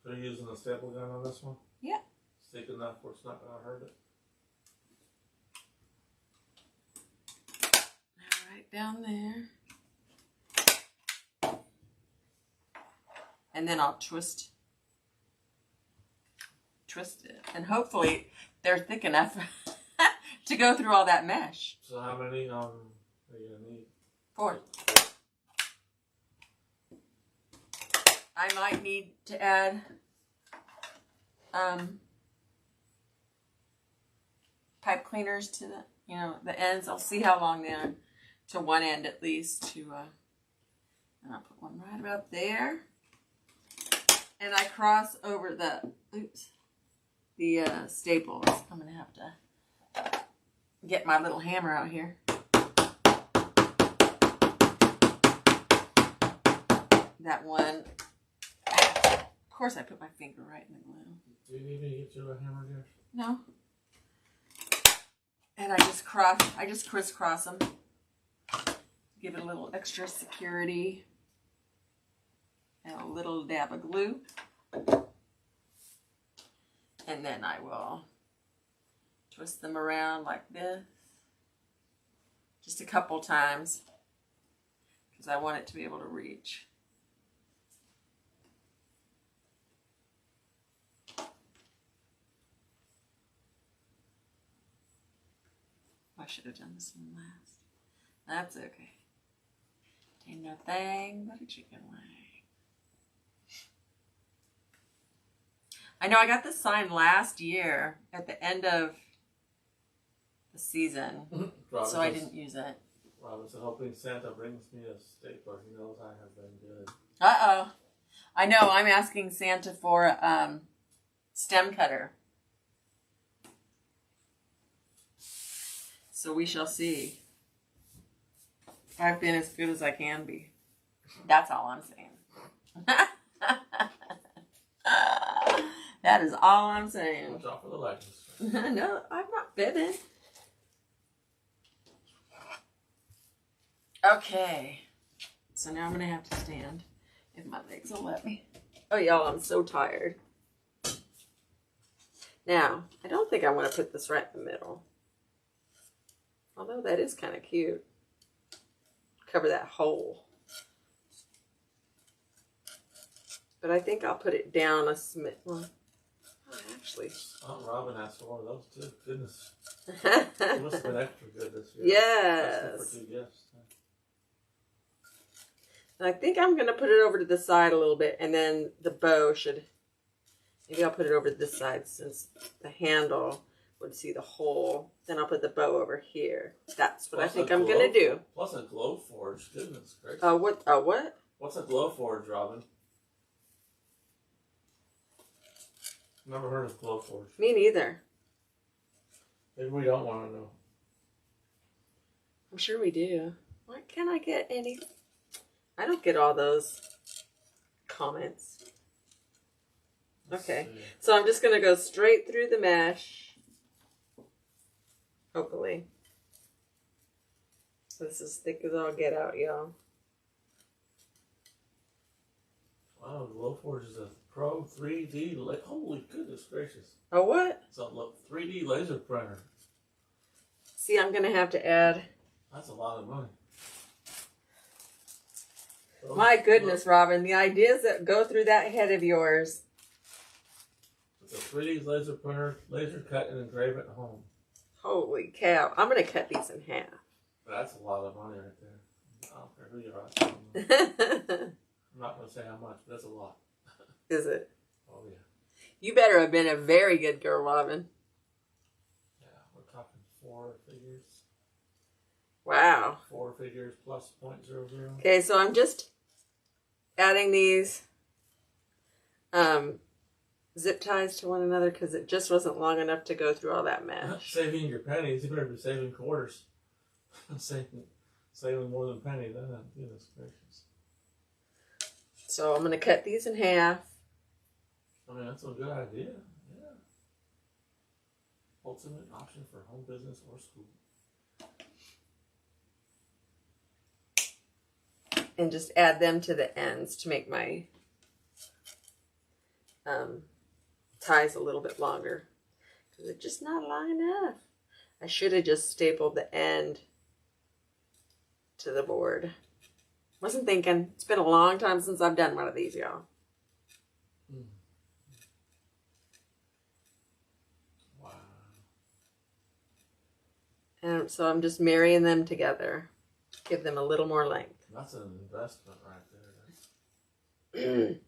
Are you using a staple gun on this one? Yeah. Thick enough where it's not going to hurt it. Right down there. And then I'll twist it. And hopefully they're thick enough to go through all that mesh. So how many are you going to need? 4. I might need to add pipe cleaners to the ends. I'll see how long they are, to one end at least. And I'll put one right about there. And I cross over the staples. I'm gonna have to get my little hammer out here. That one. Of course, I put my finger right in the glue. Do you need me to get you a hammer, Jeff? No. And I just crisscross them. Give it a little extra security. And a little dab of glue. And then I will twist them around like this. Just a couple times. Because I want it to be able to reach. I should have done this one last. That's okay. Ain't no thing but a chicken wing. I know I got this sign last year at the end of the season, so I didn't use it. Robin said, hoping Santa brings me a stapler. He knows I have been good. Uh-oh. I know, I'm asking Santa for a stem cutter. So we shall see. I've been as good as I can be. That's all I'm saying. That is all I'm saying. Watch out for the likeness. No, I'm not fibbing. Okay. So now I'm going to have to stand if my legs will let me. Oh, y'all, I'm so tired. Now, I don't think I want to put this right in the middle. Although that is kind of cute. Cover that hole. But I think I'll put it down a smidge. Well, actually. Oh, Robin asked for one of those too. Goodness. It must have been extra good this year. Yes. For 2 gifts. And I think I'm going to put it over to the side a little bit. And then the bow should... Maybe I'll put it over to this side since the handle would see the hole. Then I'll put the bow over here. That's what I think I'm going to do. Plus a glow forge. Goodness gracious. What? What's a glow forge, Robin? Never heard of glow forge. Me neither. Maybe we don't want to know. I'm sure we do. Why can't I get any? I don't get all those comments. Okay, so I'm just going to go straight through the mesh. Hopefully. This is thick as all get out, y'all. Wow, Glowforge is a Pro 3D. Holy goodness gracious! Oh, what? It's a 3D laser printer. See, I'm gonna have to add. That's a lot of money. My goodness, Robin, the ideas that go through that head of yours. It's a 3D laser printer, laser cut and engrave at home. Holy cow! I'm gonna cut these in half. That's a lot of money right there. I don't care who you are. I'm not going to say how much, but that's a lot. Is it? Oh, yeah. You better have been a very good girl, Robin. Yeah, we're talking 4 figures. Wow. 4 figures plus 0.00. Okay, so I'm just adding these zip ties to one another because it just wasn't long enough to go through all that mesh. Saving your pennies. You better be saving quarters. saving more than pennies. Goodness gracious. So I'm going to cut these in half. I mean, that's a good idea. Yeah. Ultimate option for home business or school. And just add them to the ends to make my ties a little bit longer. Because they're just not long enough. I should have just stapled the end to the board. Wasn't thinking. It's been a long time since I've done one of these, y'all. Wow. And so I'm just marrying them together. Give them a little more length. That's an investment right there. Goodness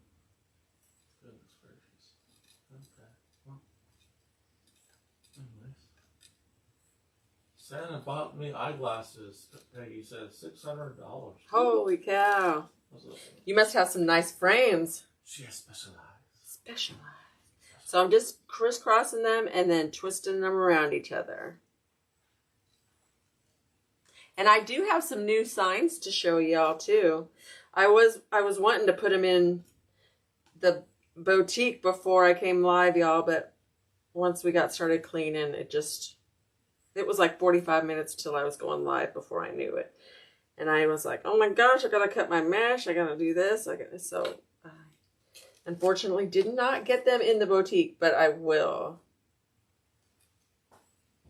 gracious. Okay. Well, anyways. Santa bought me eyeglasses, Peggy said. $600. Holy cow. You must have some nice frames. She has specialized. Specialized. So I'm just crisscrossing them and then twisting them around each other. And I do have some new signs to show y'all too. I was wanting to put them in the boutique before I came live, y'all, but once we got started cleaning, it was like 45 minutes till I was going live before I knew it. And I was like, oh my gosh, I gotta cut my mesh, I gotta do this. So I unfortunately did not get them in the boutique, but I will.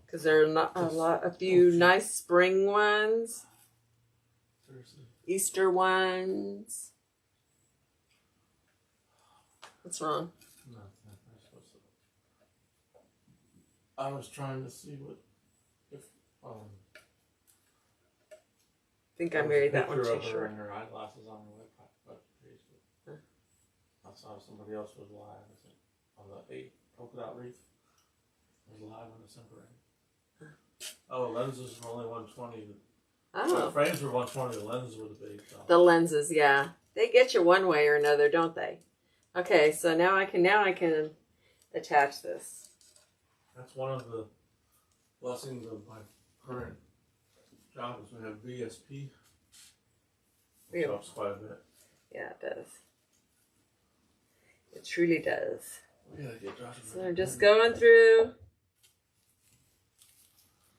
Because there are a few nice spring ones. Seriously. Easter ones. What's wrong? Nothing. I was trying to see if I think I married that one too short. short. Her eyeglasses on her web page. Huh. I saw somebody else was live. I think on the 8 polka dot wreath. Was live on December 8th. Oh, lenses were only 120. Oh. The frames were 120. The lenses were the big. The lenses, yeah, they get you one way or another, don't they? Okay, so now I can attach this. That's one of the blessings of my current job is we have VSP. It helps quite a bit. Yeah, it does. It truly does. So I'm just going through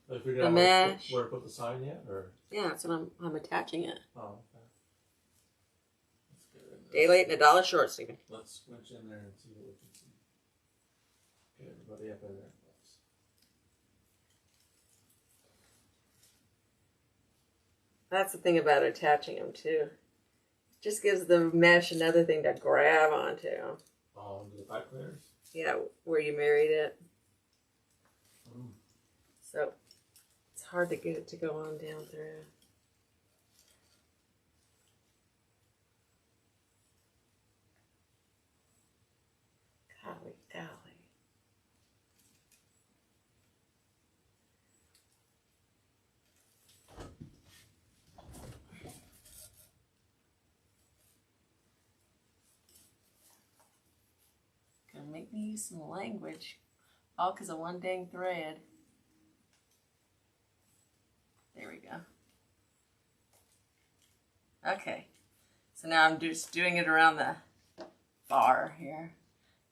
the mesh. Where to put the sign yet, or? Yeah, that's what I'm attaching it. Oh, okay. Let's get in there. Day late and a dollar short, Stephen. Let's switch in there and see what we can see. Get everybody up in there. That's the thing about attaching them too. Just gives the mesh another thing to grab onto. Oh, the pipe cleaners? Yeah, where you married it. So it's hard to get it to go on down through. Golly, golly. Gonna make me use some language, all because of one dang thread. There we go. Okay, so now I'm just doing it around the bar here.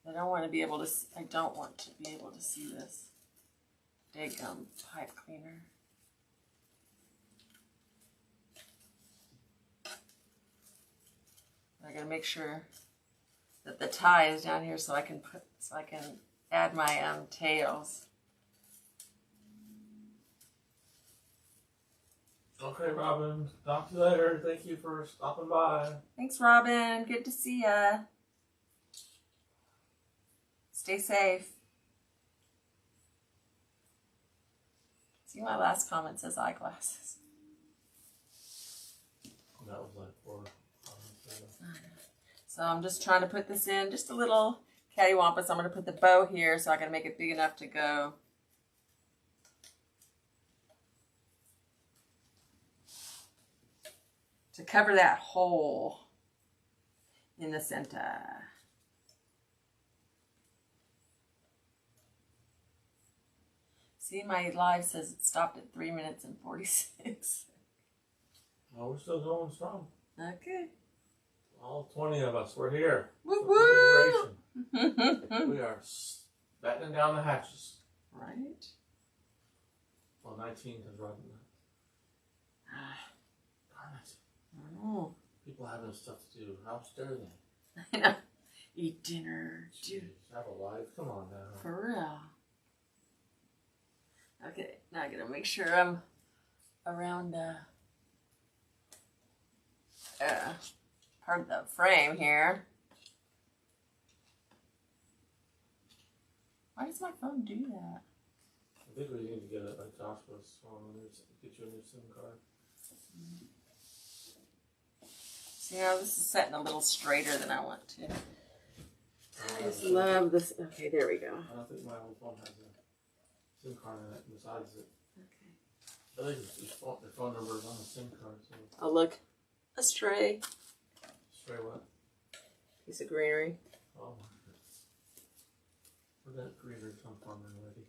I don't want to be able to see this daggum pipe cleaner. I gotta make sure that the tie is down here so I can add my tails. Okay, Robin. Talk to you later. Thank you for stopping by. Thanks, Robin. Good to see ya. Stay safe. See, my last comment says eyeglasses. That was like 4. So I'm just trying to put this in, just a little cattywampus. I'm going to put the bow here, so I can make it big enough to go. To cover that hole in the center. See, my live says it stopped at 3 minutes and 46. Oh, we're still going strong. Okay. All 20 of us, we're here. Woo woo! We are battening down the hatches. Right? Well, 19 because Robin. Darn it. Oh. People having stuff to do. How dare they? I know. Eat dinner. Jeez, have a life. Come on now. For real. Okay, now I gotta make sure I'm around part of the frame here. Why does my phone do that? I think we need to get it like Josh was on. Get you a new SIM card. See how this is setting a little straighter than I want to. I just love this. Okay, there we go. I don't think my old phone has a SIM card in it besides it. Okay. I think the phone number is on the SIM card. So. Oh, look. A stray. Stray what? Piece of greenery. Oh my goodness. Where'd that greenery come from already?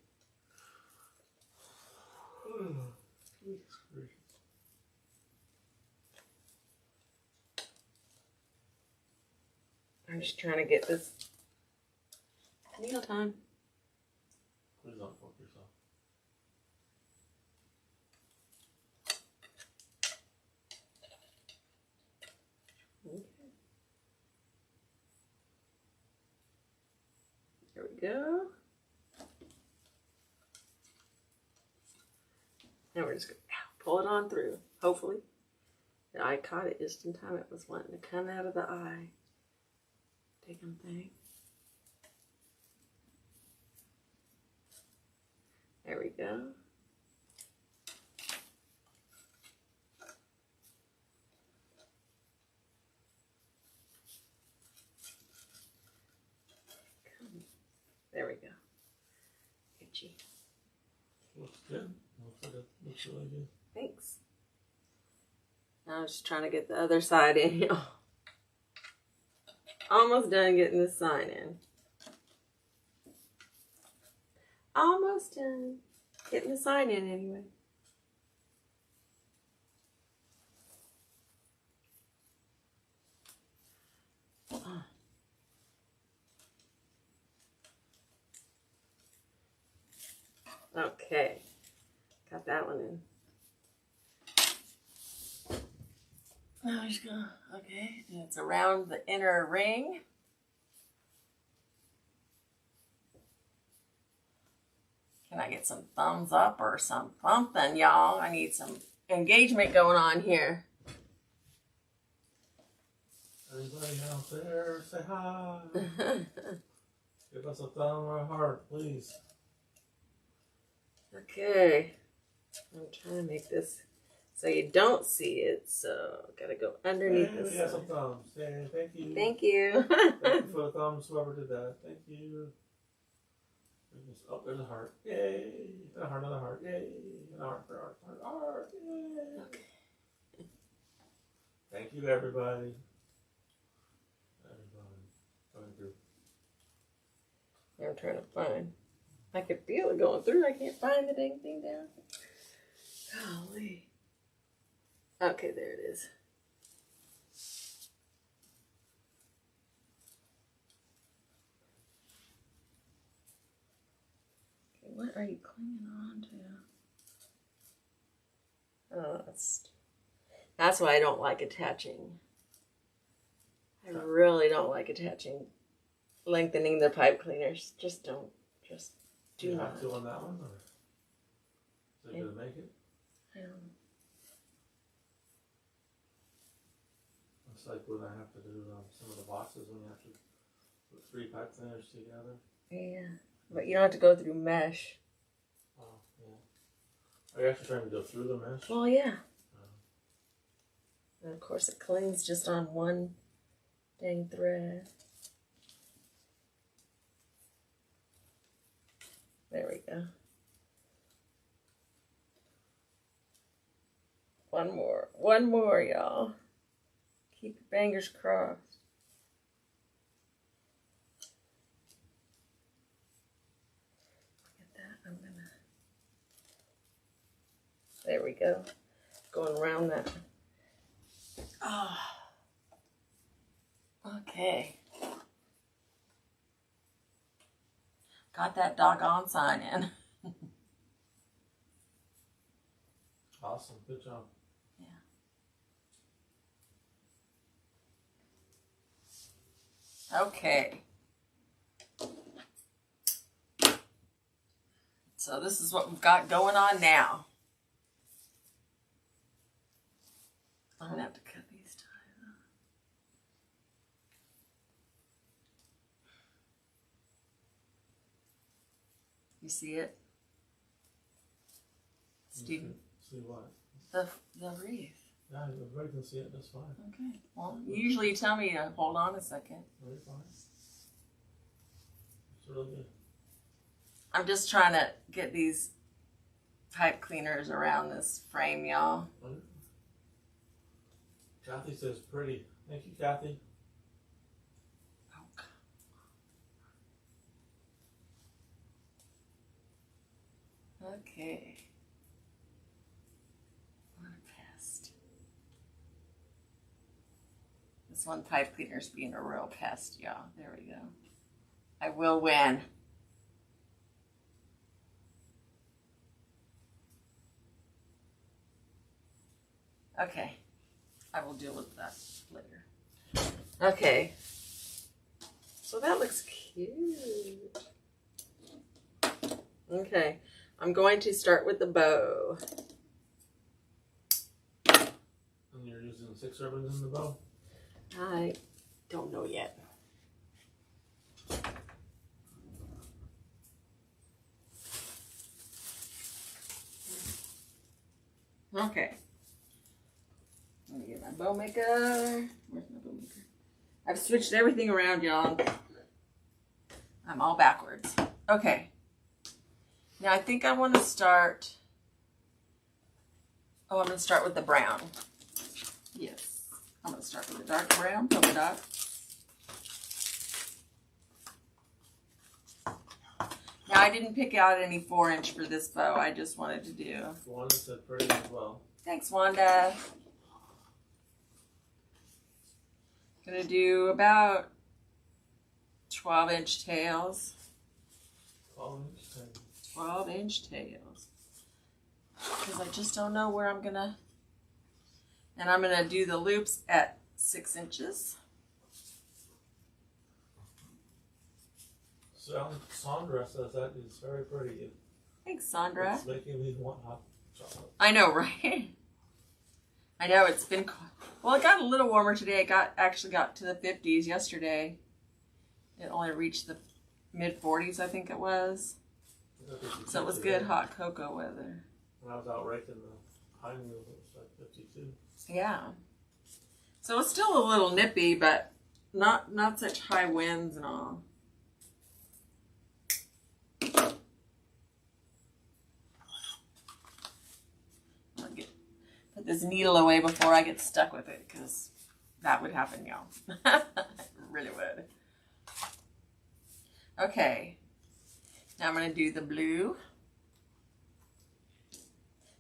I'm just trying to get this meal time. Please don't poke yourself. Okay. There we go. Now we're just going to pull it on through. Hopefully. I caught it just in time. It was wanting to come out of the eye. Taking thing. There we go. There we go. Itchy. Looks good. Looks really good. Thanks. Now I'm just trying to get the other side in. Almost done getting the sign in. Almost done getting the sign in anyway. Okay, got that one in. Now I'm just gonna, okay, and it's around the inner ring. Can I get some thumbs up or something, y'all? I need some engagement going on here. Everybody out there, say hi. Give us a thumb or a heart, please. Okay, I'm trying to make this so you don't see it, so gotta go underneath this. We got some thumbs. Hey, thank you. Thank you. Thank you for the thumbs, whoever did that. Thank you. Oh, there's a heart. Yay. Another heart, another heart. Yay. Another heart. Yay. Okay. Thank you, everybody. Going through. I'm trying to find. I can feel it going through. I can't find the dang thing down. Golly. Okay, there it is. Okay, what are you clinging on to? Oh, that's why I don't like attaching. I really don't like lengthening the pipe cleaners. Just don't. Just do you not. have to on that one, or is it gonna make it? I don't know. It's like when I have to do some of the boxes when you have to put 3 pipe cleaners together. Yeah, but you don't have to go through mesh. Oh, yeah. Are you actually trying to go through the mesh? Well, yeah. And of course it clings just on one dang thread. There we go. One more, y'all. Keep your fingers crossed. Look at that. There we go. Going around that. Oh. Okay. Got that doggone sign in. Awesome. Good job. Yeah. Okay. So this is what we've got going on now. I'm going to have to cut these ties off. You see it? Steve? See what? The wreath. Yeah, everybody can see it. That's fine. Okay. Well, usually you tell me to hold on a second. Very fine. It's really good. I'm just trying to get these pipe cleaners around this frame, y'all. Kathy says pretty. Thank you, Kathy. Okay. What a pest. This one pipe cleaner's being a real pest, y'all. There we go. I will win. Okay. I will deal with that later. Okay. So that looks cute. Okay. I'm going to start with the bow. And you're using 6 ribbons in the bow? I don't know yet. Okay. Let me get my bow maker. Where's my bow maker? I've switched everything around, y'all. I'm all backwards. Okay. Now I think I want to start. Oh, I'm going to start with the brown. Yes. I'm going to start with the dark brown polka dot. Now I didn't pick out any 4-inch for this bow. I just wanted to do. Wanda said pretty as well. Thanks, Wanda. Gonna do about 12-inch tails. 12-inch tails. 12-inch tails. Because I just don't know where I'm gonna. And I'm gonna do the loops at 6 inches. Sandra says that is very pretty. Thanks, Sandra. It's making me want hot chocolate. I know, right? I know it's been. Well, it got a little warmer today. It actually got to the 50s yesterday. It only reached the mid 40s, I think it was. So it was good hot cocoa weather. When I was out raking the high noon, it was like 52. Yeah. So it's still a little nippy, but not such high winds and all. Put this needle away before I get stuck with it, because that would happen, y'all. It really would. Okay. Now I'm going to do the blue.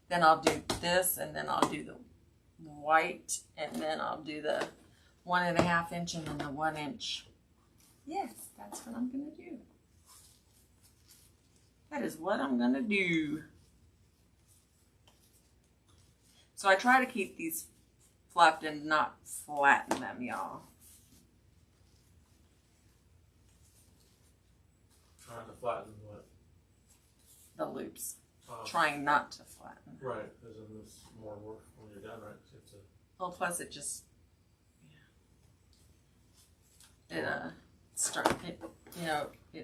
Then I'll do this, and then I'll do the white, and then I'll do the 1.5 inch and then the 1 inch. Yes, that's what I'm going to do. That is what I'm going to do. So I try to keep these fluffed and not flatten them, y'all. flatten what? The loops. Trying not to flatten. Right, because then it's more work when you're done, right? So it's Well, plus it just, it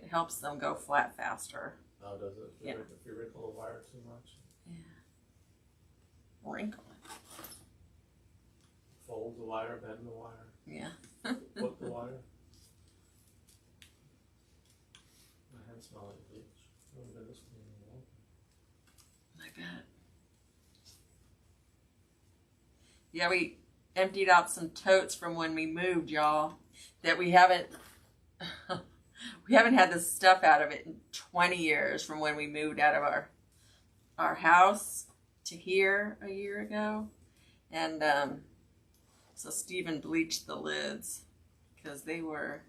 helps them go flat faster. oh, does it? Yeah. If you wrinkle the wire too much? Yeah. Wrinkle it. Fold the wire, bend the wire, Yeah. flip the wire. My hands smell like bleach. I haven't been this clean in a long time. I bet. Yeah, we emptied out some totes from when we moved, y'all. That we haven't had this stuff out of it in 20 years from when we moved out of our house to here a year ago. And so Stephen bleached the lids because they were,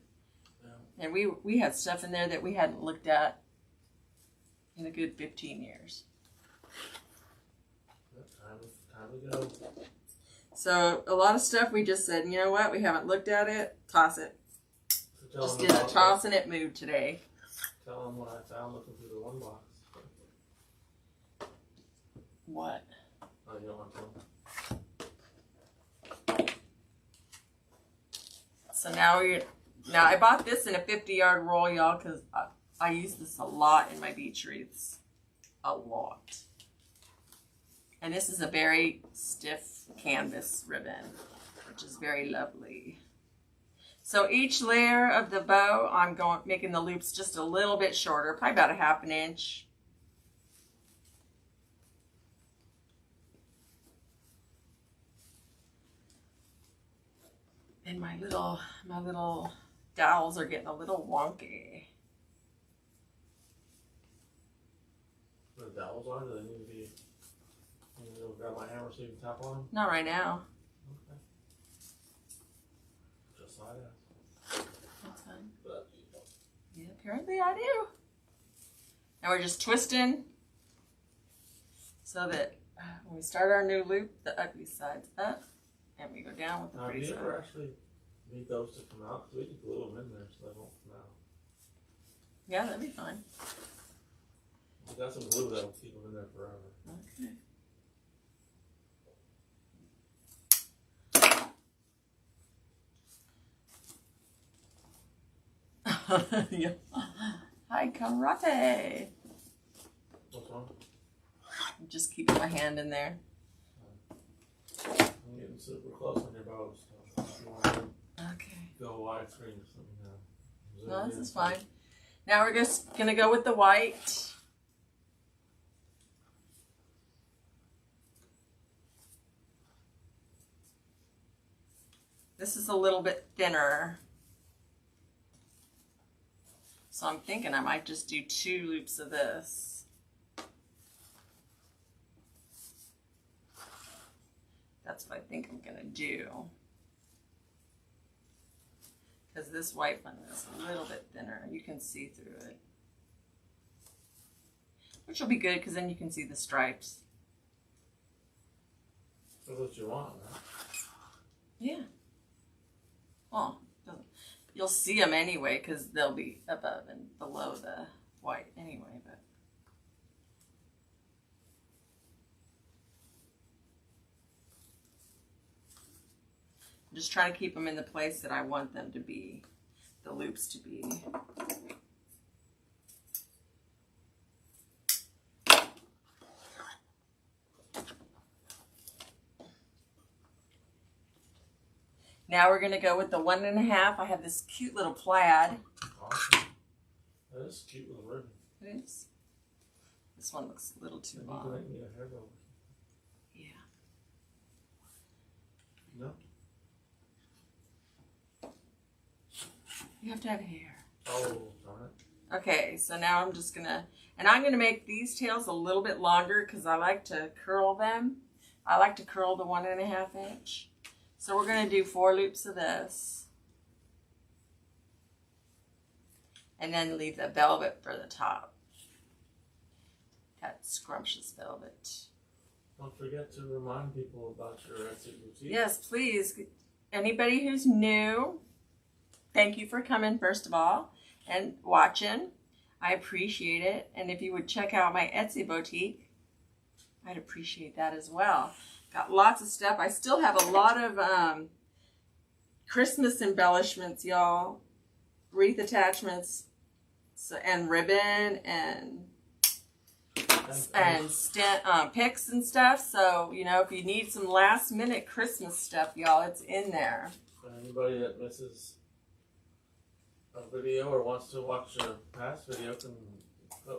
and we had stuff in there that we hadn't looked at in a good 15 years. Time to go. So a lot of stuff we just said, you know what, we haven't looked at it, toss it. So Just in a tossing it mood today. Tell them what I found looking through the one box. What? Oh, you don't want to tell them? So now I bought this in a 50-yard roll, y'all, because I use this a lot in my beach wreaths. A lot. And this is a very stiff canvas ribbon, which is very lovely. So each layer of the bow, I'm making the loops just a little bit shorter, probably about a half an inch. And my little dowels are getting a little wonky. The dowels are? Do they need to be? You need to go grab my hammer so you can tap on them? Not right now. Okay. Just like that. That's fine. But, Yeah, apparently I do. Now we're just twisting so that when we start our new loop, the ugly side's up and we go down with the pretty do you side. ever actually need those to come out? Because we can glue them in there so they won't come out. Yeah, that'd be fine. We got some glue that will keep them in there forever. Okay. Yeah. Hi, karate. What's wrong? I'm just keeping my hand in there. I'm getting super close on your bows. So if you want to Okay. go widescreen, just let me know. No, this is fine. Now we're just gonna go with the white. This is a little bit thinner. So I'm thinking I might just do 2 loops of this. That's what I think I'm gonna do. Because this white one is a little bit thinner. You can see through it. Which will be good because then you can see the stripes. That's what you want, right? Yeah. Well, you'll see them anyway because they'll be above and below the white anyway. But I'm just trying to keep them in the place that I want them to be, the loops to be. Now we're going to go with the 1.5. I have this cute little plaid. Awesome. That is a cute little ribbon. It is. This one looks a little too You long. can make me a hair bow. Yeah. No? You have to have hair. Oh, darn it. Okay, so now I'm just going to, and I'm going to make these tails a little bit longer because I like to curl them. I like to curl the 1.5 inch. So we're going to do 4 loops of this. And then leave the velvet for the top. That scrumptious velvet. Don't forget to remind people about your Etsy boutique. Yes, please. Anybody who's new, thank you for coming, first of all, and watching. I appreciate it. And if you would check out my Etsy boutique, I'd appreciate that as well. Got lots of stuff. I still have a lot of Christmas embellishments, y'all. Wreath attachments and ribbon and picks and stuff. So, you know, if you need some last minute Christmas stuff, y'all, it's in there. For anybody that misses a video or wants to watch a past video can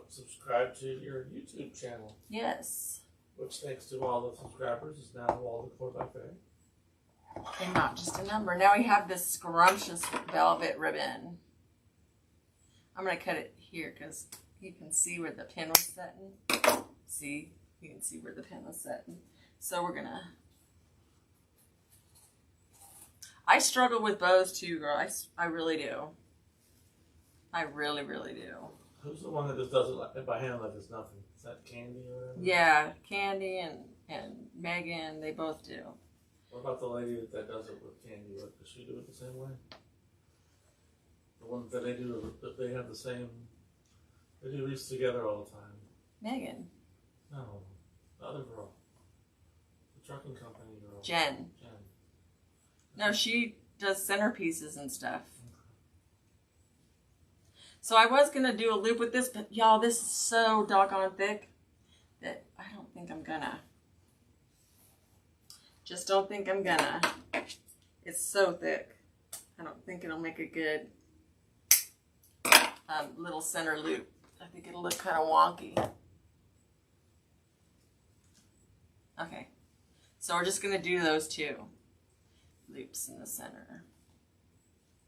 subscribe to your YouTube channel. Yes. Which, thanks to all the subscribers, is now Wall Decor by Faye. And not just a number. Now we have this scrumptious velvet ribbon. I'm going to cut it here because you can see where the pin was setting. See? You can see where the pin was setting. So we're going to... I struggle with bows too, girl. I really do. I really, really do. Who's the one that just does it by hand like it's nothing? Is that Candy or whatever? Yeah, Candy and Megan, they both do. What about the lady that does it with Candy? Does she do it the same way? The ones that they do, they have the same... They do wreaths together all the time. Megan. No, the other girl. The trucking company girl. Jen. No, she does centerpieces and stuff. So I was going to do a loop with this, but y'all, this is so doggone thick that I don't think I'm gonna. Just don't think I'm gonna. It's so thick. I don't think it'll make a good little center loop. I think it'll look kind of wonky. Okay. So we're just going to do those two loops in the center.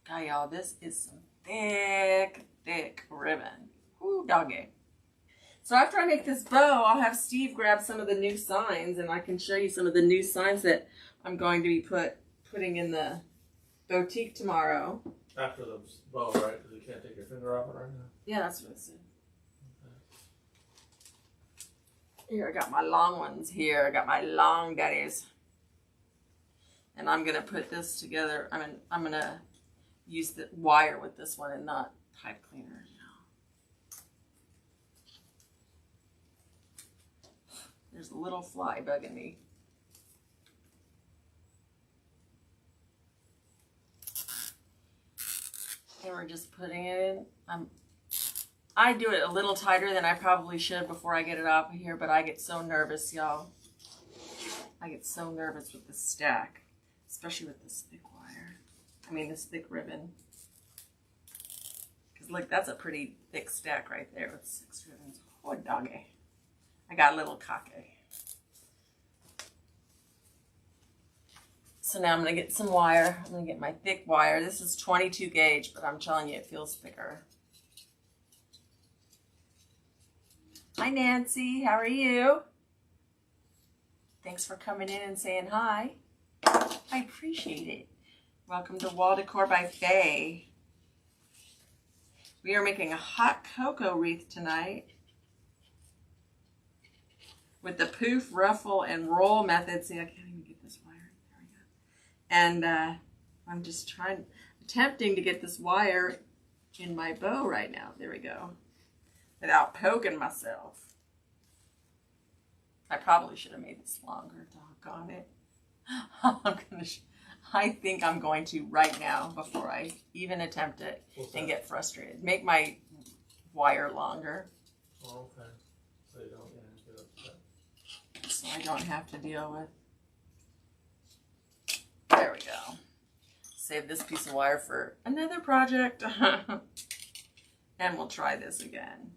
God, y'all, this is some thick, thick ribbon. Ooh, doggy. So after I make this bow, I'll have Steve grab some of the new signs, and I can show you some of the new signs that I'm going to be putting in the boutique tomorrow. After the bow, right? Because you can't take your finger off it right now. Yeah, that's what it said. Okay. Here, I got my long ones here. I got my long daddies. And I'm going to put this together. I'm going to use the wire with this one and not pipe cleaner. There's a little fly bugging me. And we're just putting it in. I do it a little tighter than I probably should before I get it off of here, but I get so nervous, y'all. I get so nervous with this stack, especially with this thick wire. This thick ribbon. Because look, that's a pretty thick stack right there with 6 ribbons. Oh, doggy. I got a little cocky. So now I'm going to get some wire. I'm going to get my thick wire. This is 22 gauge, but I'm telling you, it feels thicker. Hi, Nancy. How are you? Thanks for coming in and saying hi. I appreciate it. Welcome to Wall Decor by Faye. We are making a hot cocoa wreath tonight with the poof, ruffle, and roll method. See, I can't even get this wire. There we go. And I'm just attempting to get this wire in my bow right now. There we go. Without poking myself. I probably should have made this longer. Doggone it. I think I'm going to right now before I even attempt it and get frustrated. Make my wire longer. Oh, okay. So you don't get upset. So I don't have to deal with. There we go. Save this piece of wire for another project. And we'll try this again.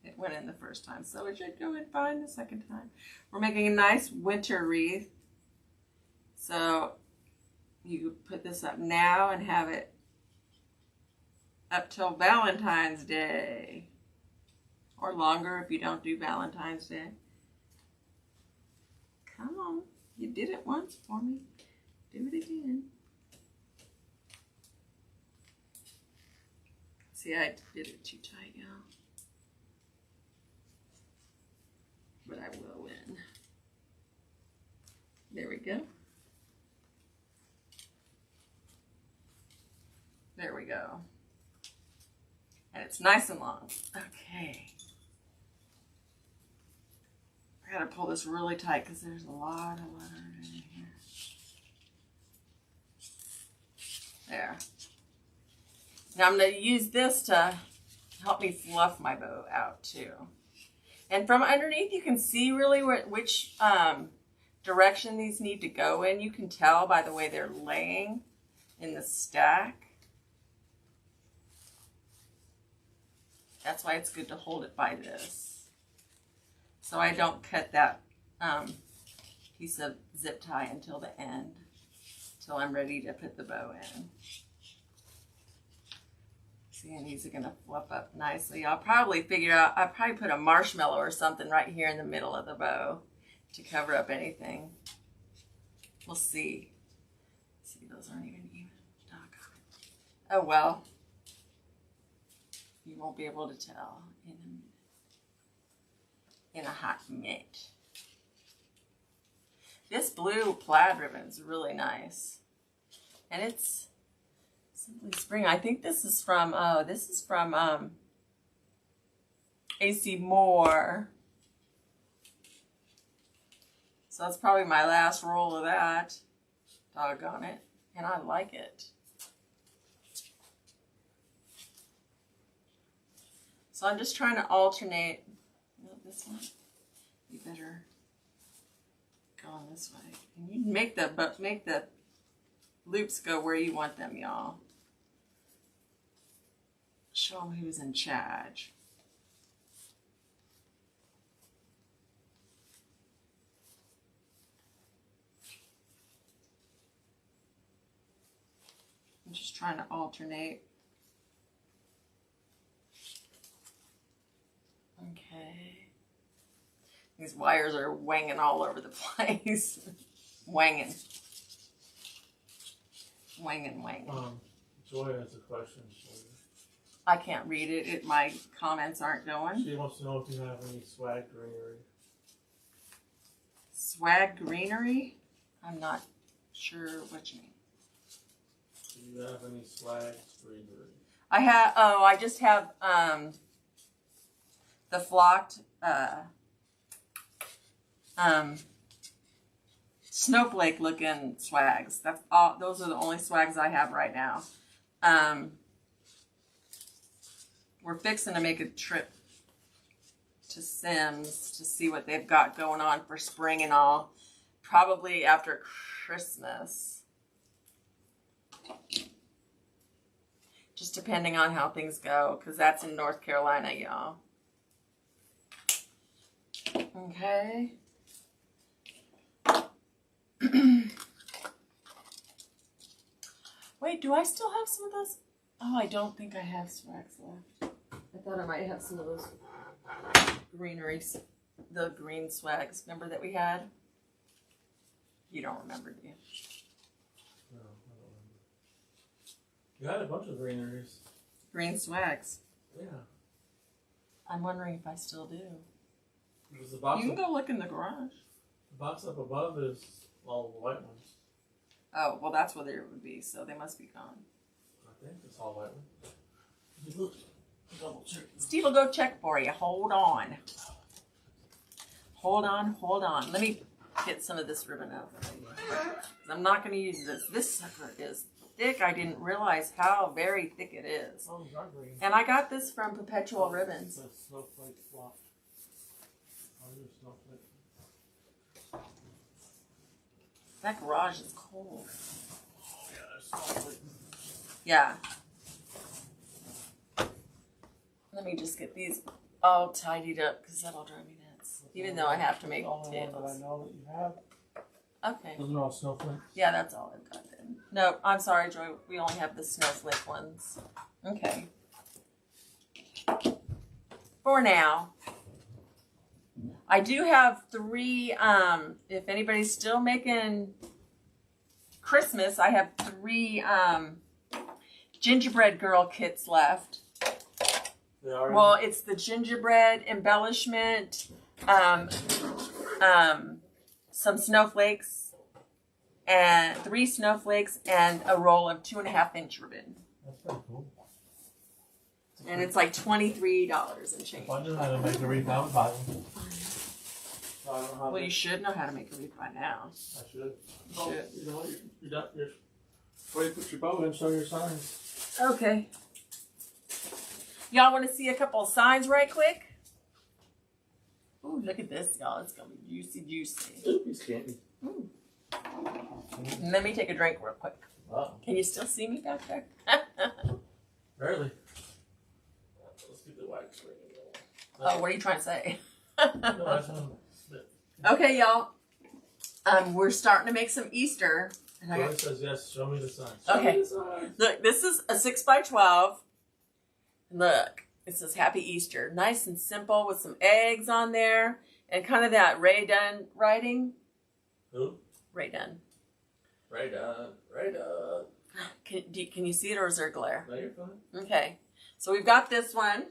It went in the first time, so it should go in fine the second time. We're making a nice winter wreath. So you put this up now and have it up till Valentine's Day. Or longer if you don't do Valentine's Day. Come on. You did it once for me. Do it again. See, I did it too tight, y'all. But I will win. There we go. There we go. And it's nice and long. Okay. I gotta pull this really tight because there's a lot of leather in here. There. Now I'm going to use this to help me fluff my bow out too. And from underneath you can see really which direction these need to go in. You can tell by the way they're laying in the stack. That's why it's good to hold it by this. So I don't cut that piece of zip tie until the end, till I'm ready to put the bow in. See, and these are going to fluff up nicely. I'll probably put a marshmallow or something right here in the middle of the bow to cover up anything. We'll see. See, those aren't even doggone it. Oh well. You won't be able to tell in a hot minute. This blue plaid ribbon is really nice. And it's Simply Spring. I think this is from AC Moore. So that's probably my last roll of that. Doggone it. And I like it. So I'm just trying to alternate. This one. You better go on this way. And you make the loops go where you want them, y'all. Show them who's in charge. I'm just trying to alternate. Okay. These wires are wanging all over the place. Wanging. Joy has a question for you. I can't read it. My comments aren't going. She wants to know if you have any swag greenery. Swag greenery? I'm not sure what you mean. Do you have any swag greenery? I just have the flocked snowflake looking swags. That's all. Those are the only swags I have right now. We're fixing to make a trip to Sims to see what they've got going on for spring and all. Probably after Christmas. Just depending on how things go, because that's in North Carolina, y'all. Okay. Wait, do I still have some of those? Oh, I don't think I have swags left. I thought I might have some of those greeneries, the green swags. Remember that we had? You don't remember, do you? No, I don't remember. You had a bunch of greeneries. Green swags. Yeah. I'm wondering if I still do. The box You can go look in the garage. The box up above is all the white ones. Oh, well, that's where they would be, so they must be gone. I think it's all white ones. Look, double check. Steve will go check for you. Hold on. Hold on. Let me get some of this ribbon out. I'm not going to use this. This sucker is thick. I didn't realize how very thick it is. Oh, green. And I got this from Perpetual Ribbons. The snowflake flop. Oh, your snowflake. That garage is cold. Oh, yeah, there's snowflake. Yeah. Let me just get these all tidied up because that'll drive me nuts. Even though I have to make tails. I know that you have. Okay. Those are all snowflakes? Yeah, that's all I've got then. No, I'm sorry, Joy. We only have the snowflake ones. Okay. For now. I do have 3, if anybody's still making Christmas, I have 3 gingerbread girl kits left. Well, it's the gingerbread embellishment, some snowflakes, and 3 snowflakes, and a roll of 2.5-inch ribbon. That's pretty cool. And it's like $23 and change. If I knew how to make a wreath, I would buy them. I don't know how Well, you should know how to make a wreath by now. I should. You should. You know what? You're where you put your bow in, show your signs. Okay. Y'all want to see a couple of signs right quick? Ooh, look at this, y'all. It's going to be juicy, juicy. Ooh, he's candy. Ooh. Let me take a drink real quick. Uh-oh. Can you still see me back there? Barely. Let's get the wax ring. Oh, what are you trying to say? No, I just want to Okay, y'all. We're starting to make some Easter. And Joy says yes. Show me the signs. Okay. Me the signs. Look, this is a 6x12. Look, it says Happy Easter. Nice and simple with some eggs on there. And kind of that Ray Dunn writing. Who? Ray Dunn. Right on. Right on. Can you see it, or is there glare? No, you're fine. Okay. So we've got this one.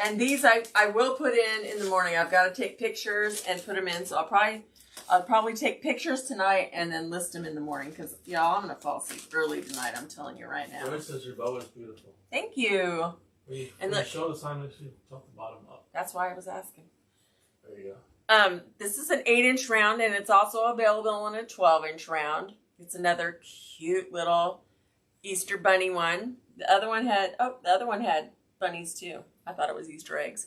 And these I will put in the morning. I've got to take pictures and put them in. So I'll probably take pictures tonight and then list them in the morning. Because, y'all, I'm going to fall asleep early tonight. I'm telling you right now. Joy says your bow is beautiful. Thank you. When you show the sign, make sure you top the bottom up. That's why I was asking. There you go. This is an 8-inch round, and it's also available in a 12-inch round. It's another cute little Easter bunny one. The other one had bunnies too. I thought it was Easter eggs.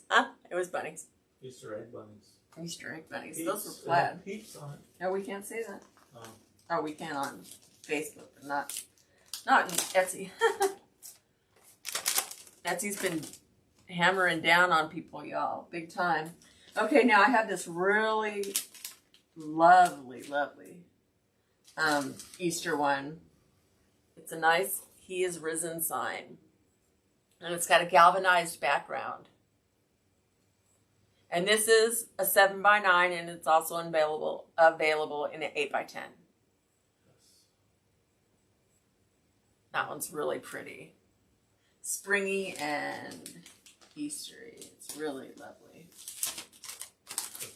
It was bunnies. Easter egg bunnies. Easter egg bunnies. Peeps, Those were plaid. Peeps on it. No, we can't say that. Oh. Oh, we can on Facebook, but not in Etsy. Etsy's been hammering down on people, y'all, big time. Okay, now I have this really lovely Easter one. It's a nice He is Risen sign. And it's got a galvanized background. And this is a 7x9, and it's also available in an 8x10. That one's really pretty. Springy and Eastery. It's really lovely.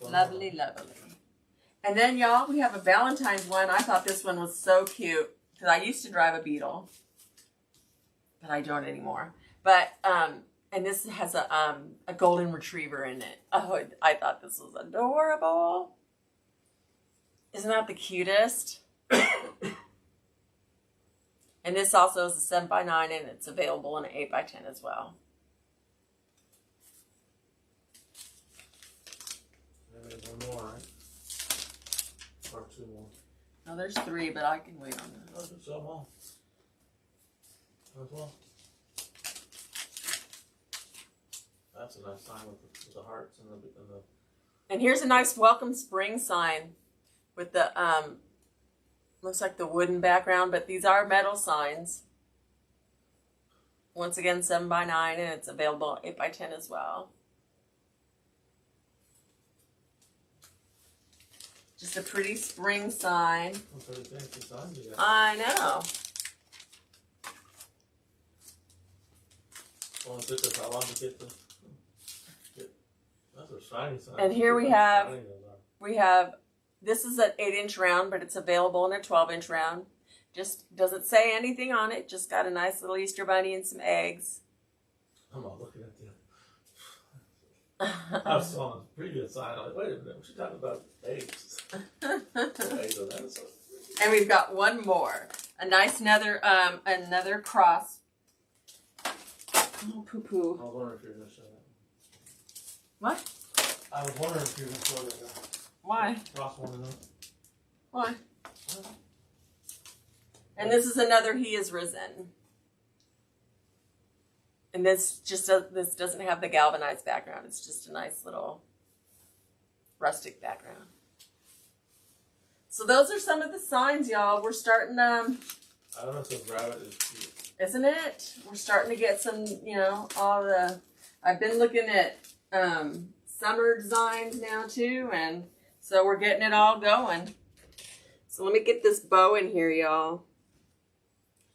Lovely, lovely. And then, y'all, we have a Valentine's one. I thought this one was so cute because I used to drive a Beetle, but I don't anymore. But and this has a golden retriever in it. Oh, I thought this was adorable. Isn't that the cutest? And this also is a 7x9, and it's available in an 8x10 as well. Maybe one more, right? Or two more. No, there's 3, but I can wait on that. Oh, there's some more. As well. That's a nice sign with the hearts and the. And here's a nice welcome spring sign with the looks like the wooden background, but these are metal signs. Once again, 7x9, and it's available 8x10 as well. Just a pretty spring sign. That's pretty fancy signs you got. I know. Well, it took us how long to get this? Those are shiny signs. And here we have this is an 8-inch round, but it's available in a 12-inch round. Just doesn't say anything on it. Just got a nice little Easter bunny and some eggs. I'm not looking at the. I was on a previous sign. I'm like, wait a minute, what you talking about? Eggs. Eggs on that side. And we've got one more. A nice another cross. Oh, poo-poo. I was wondering if you were going to show that. What? I was wondering if you were going to show that. Why? Ross wanted to know. Why? And this is another He is Risen. And this doesn't have the galvanized background. It's just a nice little rustic background. So those are some of the signs, y'all. We're starting I don't know if the rabbit is cute. Isn't it? We're starting to get some, all the. I've been looking at summer designs now too, and so we're getting it all going. So let me get this bow in here, y'all.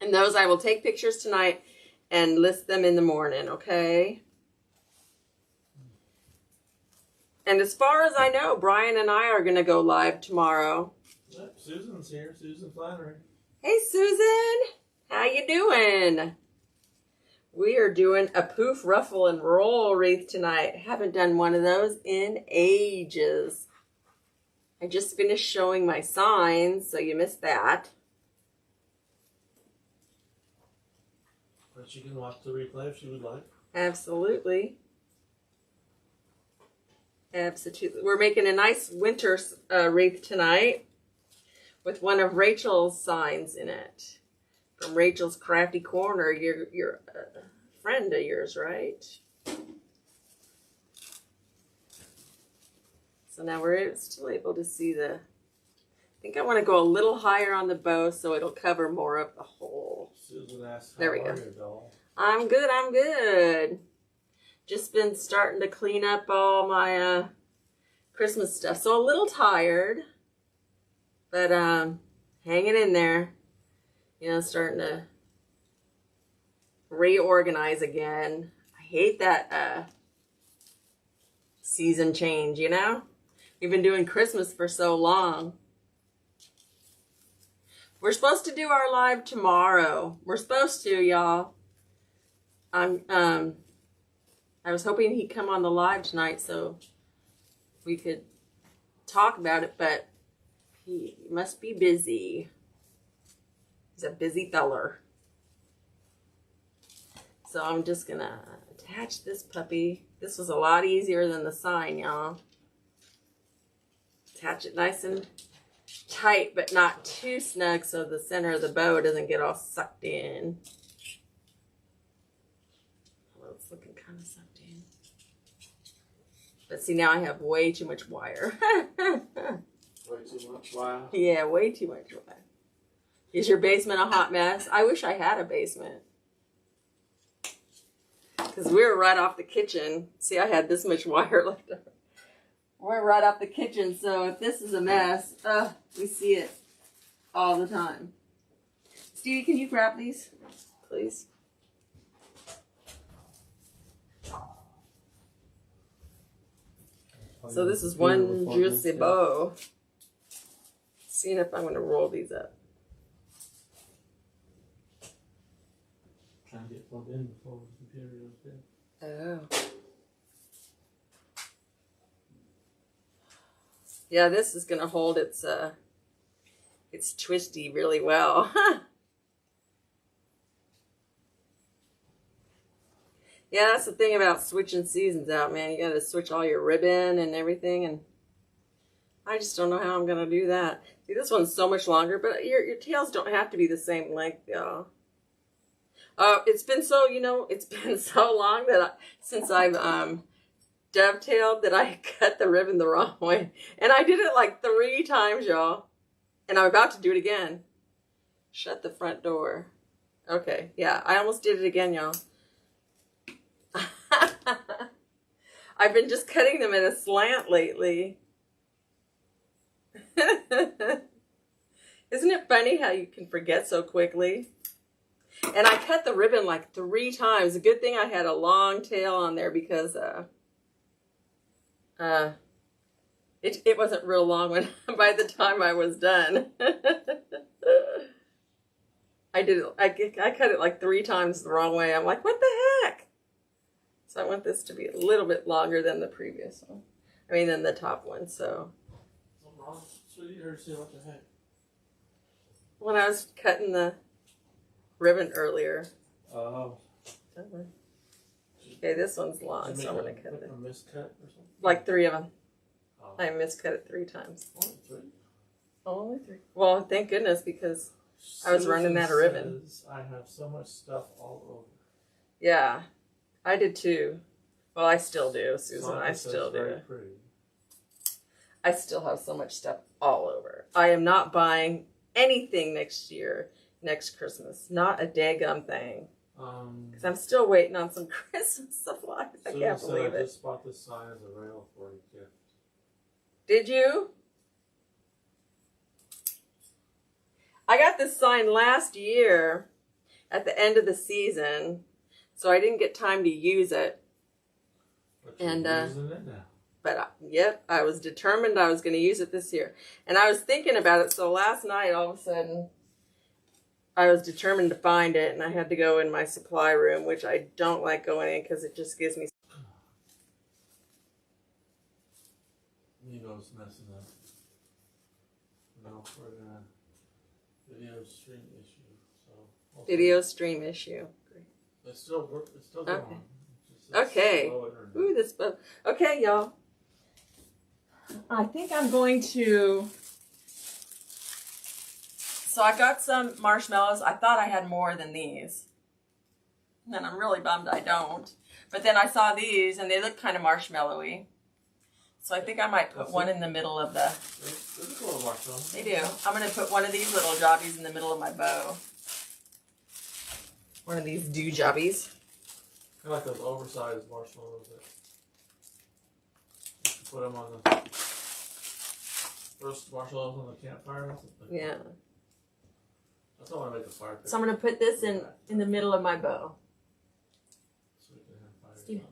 And those I will take pictures tonight and list them in the morning, okay? And as far as I know, Brian and I are going to go live tomorrow. Yep, Susan's here. Susan Flannery. Hey, Susan. How you doing? We are doing a poof, ruffle, and roll wreath tonight. Haven't done one of those in ages. I just finished showing my signs, so you missed that. But she can watch the replay if she would like. Absolutely. Absolutely. We're making a nice winter wreath tonight with one of Rachel's signs in it. From Rachel's Crafty Corner. You're a friend of yours, right? So now we're still able to see the... I think I want to go a little higher on the bow so it'll cover more of the hole. Susan asked, there we how go. are you, doll? I'm good, I'm good. Just been starting to clean up all my Christmas stuff. So a little tired, but hanging in there. You know, starting to reorganize again. I hate that season change, you know? We've been doing Christmas for so long. We're supposed to do our live tomorrow. We're supposed to, y'all. I was hoping he'd come on the live tonight so we could talk about it, but he must be busy. He's a busy feller. So I'm just gonna attach this puppy. This was a lot easier than the sign, y'all. Attach it nice and tight, but not too snug so the center of the bow doesn't get all sucked in. Well, it's looking kind of sucked in. But see, now I have way too much wire. Way too much wire? Yeah, way too much wire. Is your basement a hot mess? I wish I had a basement. Because we were right off the kitchen. See, I had this much wire left over. We're right off the kitchen, so if this is a mess, we see it all the time. Stevie, can you grab these, please? So this is one juicy bow. Seeing if I'm going to roll these up. Trying to get plugged in before the computer goes dead. Oh. Yeah, this is going to hold its twisty really well. Yeah, that's the thing about switching seasons out, man. You got to switch all your ribbon and everything, and I just don't know how I'm going to do that. See, this one's so much longer, but your tails don't have to be the same length, y'all. It's been so, it's been so long that since I've dovetailed that I cut the ribbon the wrong way. And I did it like 3 times, y'all. And I'm about to do it again. Shut the front door. Okay, yeah, I almost did it again, y'all. I've been just cutting them in a slant lately. Isn't it funny how you can forget so quickly? And I cut the ribbon like 3 times. A good thing I had a long tail on there because it wasn't real long when by the time I was done. I cut it like 3 times the wrong way. I'm like, what the heck? So I want this to be a little bit longer than the previous one. I mean, than the top one, so. What's wrong? Sweetie, or see what the heck? When I was cutting the ribbon earlier. Oh. Okay, this one's long, so I'm going to cut it. A miscut or something? Like 3 of them. Oh. I miscut it 3 times. Only 3? Only 3. Well, thank goodness, because I was running out of ribbon. I have so much stuff all over. Yeah, I did too. Well, I still do, Susan. Sonia I still says very do. pretty. I still have so much stuff all over. I am not buying anything next Christmas. Not a daggum thing. Because I'm still waiting on some Christmas supplies. I can't believe I it. just bought this sign as a rail for a gift. Did you? I got this sign last year at the end of the season, so I didn't get time to use it. But you're using it now. But yep, I was determined I was going to use it this year. And I was thinking about it, so last night all of a sudden I was determined to find it, and I had to go in my supply room, which I don't like going in because it just gives me. Nego's messing up. No, we're gonna video stream issue. So Video stream issue. Great. It's still It's still going. Okay. It's Okay. slow internet. Ooh, this. Okay, y'all. I think I'm going to. So I got some marshmallows. I thought I had more than these. And then I'm really bummed I don't. But then I saw these and they look kind of marshmallowy. So I think I might put one in the middle of the... There's a little marshmallow. They do. I'm going to put one of these little jobbies in the middle of my bow. One of these do jobbies. I like those oversized marshmallows that you put them on the first marshmallows on the campfire. Yeah. I still want to make a fire pit. So I'm going to put this in the middle of my bow. So we can have fire Steve. on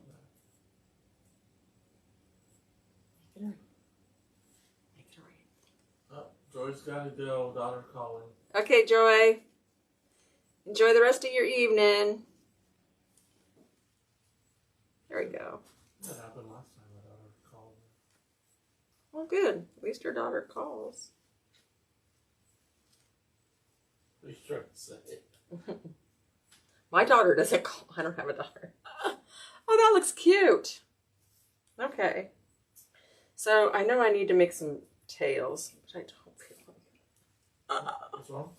Make it right. that. Oh, Joy's got to go. Daughter calling. Okay, Joy. Enjoy the rest of your evening. There we go. That happened last time. My daughter called me. Well, good. At least your daughter calls. What are you trying to say? My daughter doesn't call. I don't have a daughter. Oh, that looks cute. Okay. So I know I need to make some tails, but I don't feel like it. What's wrong?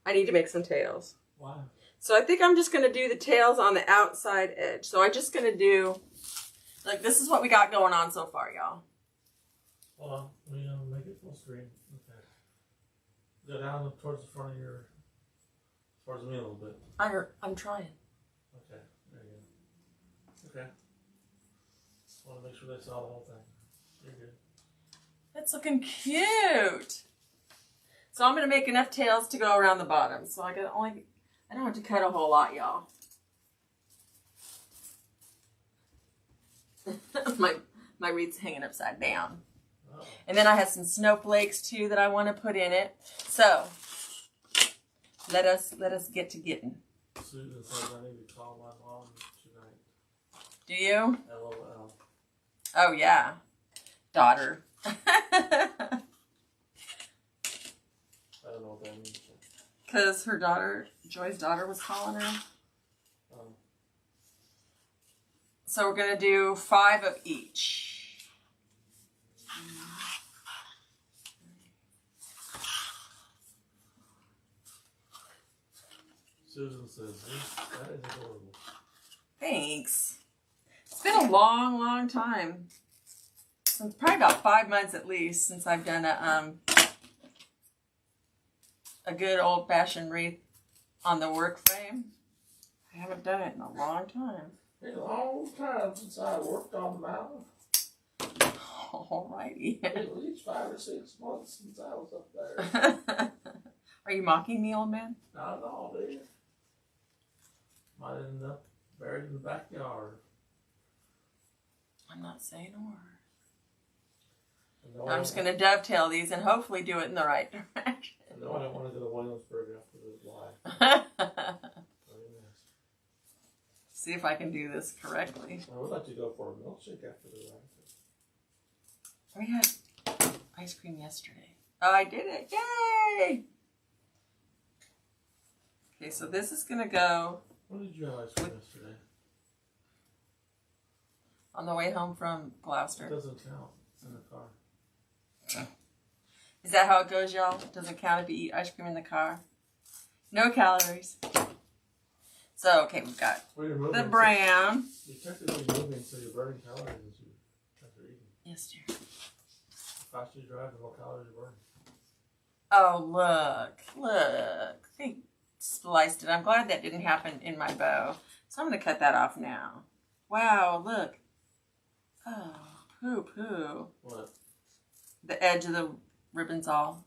I need to make some tails. Why? So I think I'm just going to do the tails on the outside edge. So I'm just going to do, like, this is what we got going on so far, y'all. Hold on. We're going to make it full screen. Okay. Go down towards the front of your... Towards me a little bit. I'm trying. Okay. There you go. Okay. Just want to make sure they saw the whole thing. You're good. That's looking cute. So I'm going to make enough tails to go around the bottom. So I don't have to cut a whole lot, y'all. my wreath's hanging upside down. Oh. And then I have some snowflakes too that I want to put in it. So let us get to getting. Susan says I need to call my mom tonight. Do you? LOL. Oh yeah, daughter. I don't know what that means. Because her daughter, Joy's daughter, was calling her. So we're gonna do 5 of each. Susan says, that is adorable. Thanks. It's been a long, long time. Since probably about 5 months at least since I've done a good old-fashioned wreath on the work frame. I haven't done it in a long time. It's a long time since I worked on the mountain. Alrighty. At least 5 or 6 months since I was up there. Are you mocking me, old man? Not at all, dear. Might end up buried in the backyard. I'm not saying a word. No, I'm just going to dovetail these and hopefully do it in the right direction. No, I don't want to go to Williamsburg after this live. See if I can do this correctly. I would like to go for a milkshake after the live. We had ice cream yesterday. Oh, I did it. Yay! Okay, so this is going to go... When did you have ice cream yesterday? On the way home from Gloucester. It doesn't count. It's in the car. Is that how it goes, y'all? Doesn't count if you eat ice cream in the car. No calories. So, okay, we've got the brown. You're technically moving, so you're burning calories as you after eating. Yes, dear. The faster you drive, the more calories you burn. Oh, look. Look. They spliced it. I'm glad that didn't happen in my bow. So I'm going to cut that off now. Wow, look. Oh, poo-poo. What? The edge of the ribbon's all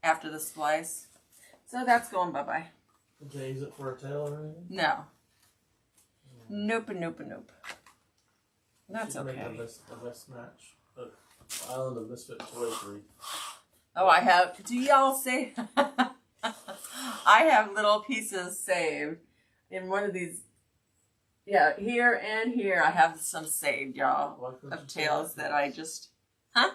after the splice. So that's going bye-bye. Did you use it for a tail or anything? No. Nope, nope, nope. That's Should okay. make a best match. Island of Misfit Toys wreath. Oh, I have. Do y'all say? I have little pieces saved in one of these. Yeah, here and here I have some saved, y'all, of tails that I just... Huh?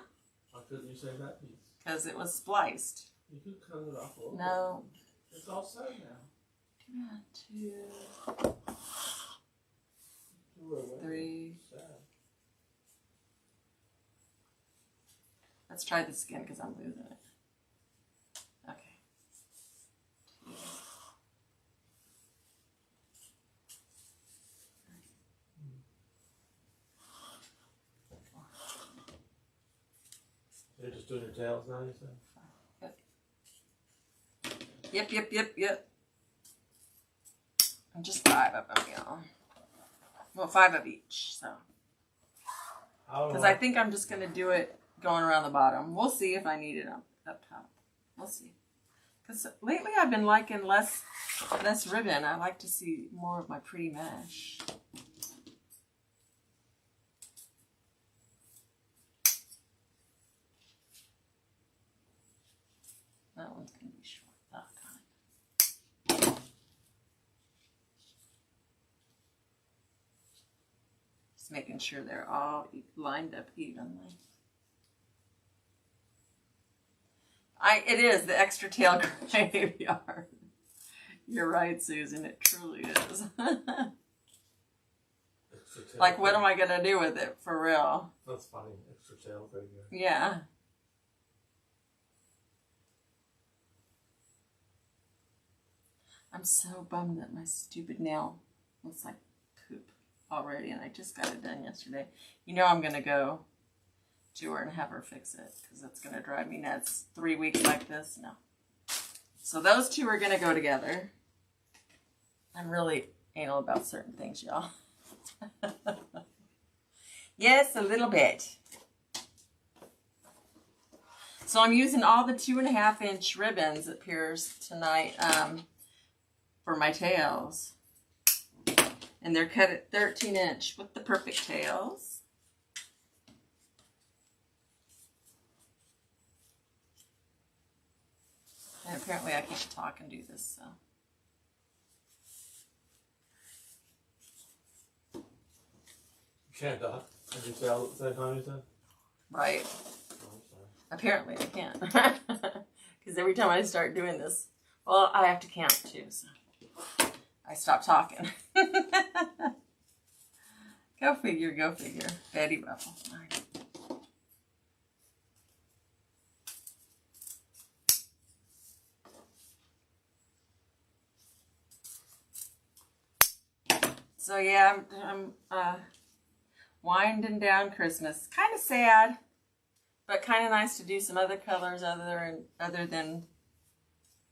Why couldn't you save that piece? Because it was spliced. You could cut it off a little No. bit. It's all set now. 1, 2, 3. Let's try the skin because I'm losing it. Okay. You're just doing your tails now, you said? Yep. And just 5 of them, y'all. Well, 5 of each, so. Because I think I'm just going to do it going around the bottom. We'll see if I need it up top. We'll see. Because lately I've been liking less ribbon. I like to see more of my pretty mesh. That one's going to be short. That kind. Just making sure they're all lined up evenly. It is the extra tail graveyard. You're right, Susan. It truly is. Like, what am I going to do with it, for real? That's funny. Extra tail graveyard. Yeah. I'm so bummed that my stupid nail looks like poop already, and I just got it done yesterday. You know I'm going to go to her and have her fix it, because it's going to drive me nuts. 3 weeks like this, no. So those two are going to go together. I'm really anal about certain things, y'all. Yes, a little bit. So I'm using all the 2.5-inch ribbons at Pierce tonight for my tails. And they're cut at 13-inch with the perfect tails. And apparently I can't talk and do this, so. You can't talk. Did you say all at the same time you said? Right. Oh, I'm sorry. Apparently I can't. Because every time I start doing this, well, I have to count too, so I stop talking. Go figure, go figure. Betty Ruffle. All right. So yeah, I'm winding down Christmas. Kind of sad, but kind of nice to do some other colors other than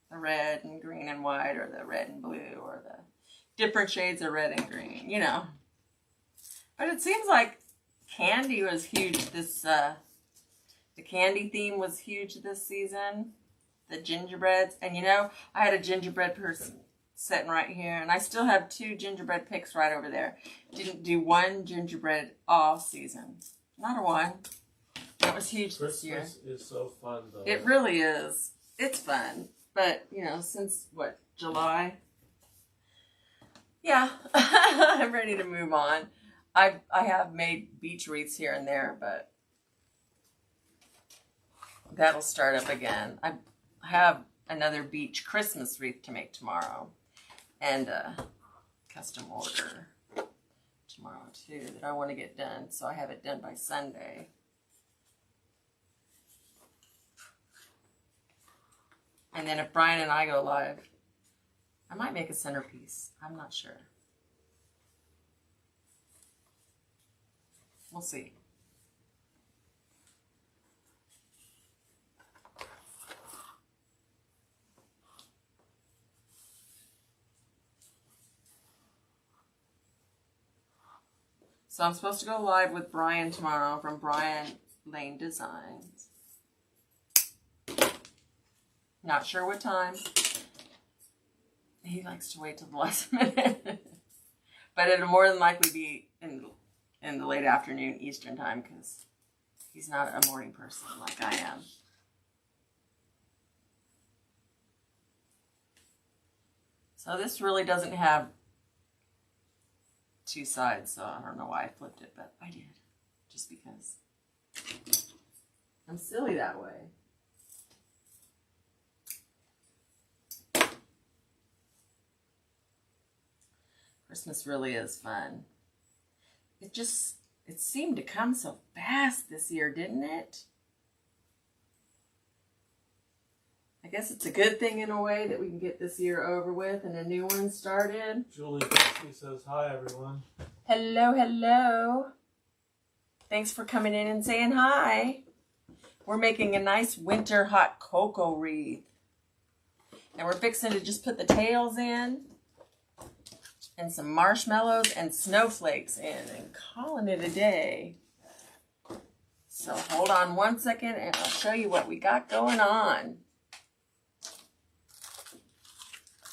the red and green and white, or the red and blue, or the different shades of red and green, you know. But it seems like candy was huge this, the candy theme was huge this season. The gingerbreads. And you know, I had a gingerbread person sitting right here, and I still have 2 gingerbread picks right over there. Didn't do one gingerbread all season. Not a one. That was huge this year. Christmas is so fun, though. It really is. It's fun. But, you know, since, what, July? Yeah, I'm ready to move on. I have made beach wreaths here and there, but that'll start up again. I have another beach Christmas wreath to make tomorrow, and a custom order tomorrow too that I want to get done, so I have it done by Sunday. And then if Brian and I go live, I might make a centerpiece. I'm not sure. We'll see. So I'm supposed to go live with Brian tomorrow from Brian Lane Designs. Not sure what time. He likes to wait till the last minute. But it'll more than likely be in the late afternoon Eastern time, because he's not a morning person like I am. So this really doesn't have two sides, so I don't know why I flipped it, but I did. Just because I'm silly that way. Christmas really is fun. It seemed to come so fast this year, didn't it? I guess it's a good thing in a way that we can get this year over with and a new one started. Julie Betsy says, hi, everyone. Hello, hello. Thanks for coming in and saying hi. We're making a nice winter hot cocoa wreath. And we're fixing to just put the tails in and some marshmallows and snowflakes in and calling it a day. So hold on one second and I'll show you what we got going on.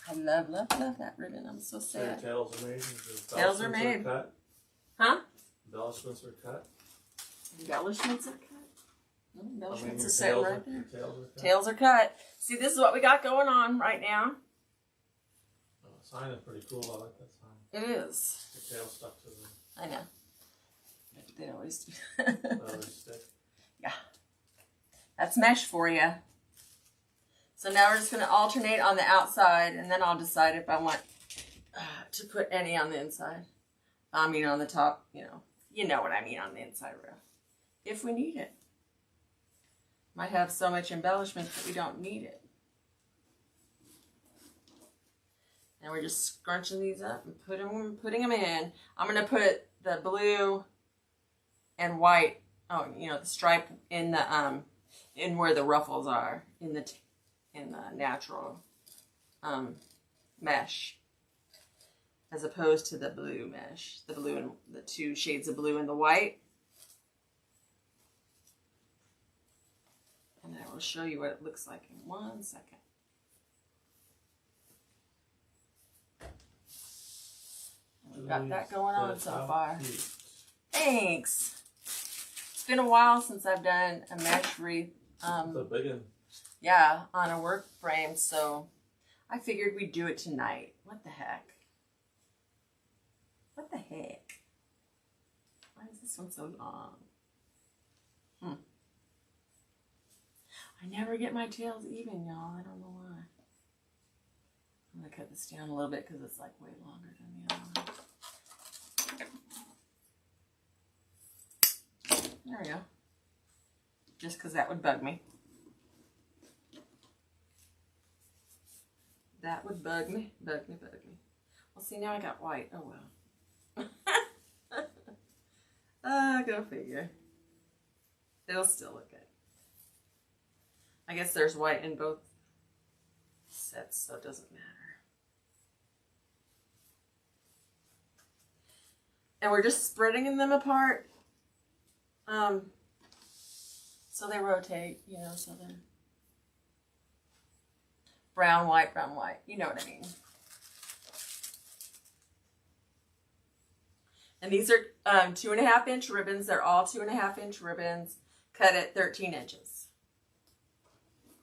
I love, love, love that ribbon. I'm so sad. So your tails are made? Tails are made. Cut? Huh? Embellishments are cut? Embellishments are cut? No, embellishments are your sitting right there. tails are cut? Tails are cut. See, this is what we got going on right now. Oh, the sign is pretty cool. I like that sign. It is. The tail stuck to the I know. They always do. leather stick. Yeah. That's mesh for you. So now we're just going to alternate on the outside, and then I'll decide if I want to put any on the inside. I mean on the top, you know what I mean on the inside row. If we need it. Might have so much embellishment that we don't need it. And we're just scrunching these up and putting them in. I'm going to put the blue and white, the stripe in the in where the ruffles are in the natural mesh, as opposed to the blue mesh, the blue and the two shades of blue and the white. And I will show you what it looks like in 1 second. We've got that going on so far. Thanks. It's been a while since I've done a mesh wreath. It's a big one. Yeah, on a work frame, so I figured we'd do it tonight. What the heck? What the heck? Why is this one so long? I never get my tails even, y'all. I don't know why. I'm going to cut this down a little bit because it's like way longer than the other one. There we go. Just because that would bug me. That would bug me. Well, see, now I got white. Oh, well. Go figure. It'll still look good. I guess there's white in both sets, so it doesn't matter. And we're just spreading them apart. So they rotate, so they're brown, white, you know what I mean. And these are 2.5 inch ribbons. They're all 2.5 inch ribbons, cut at 13 inches.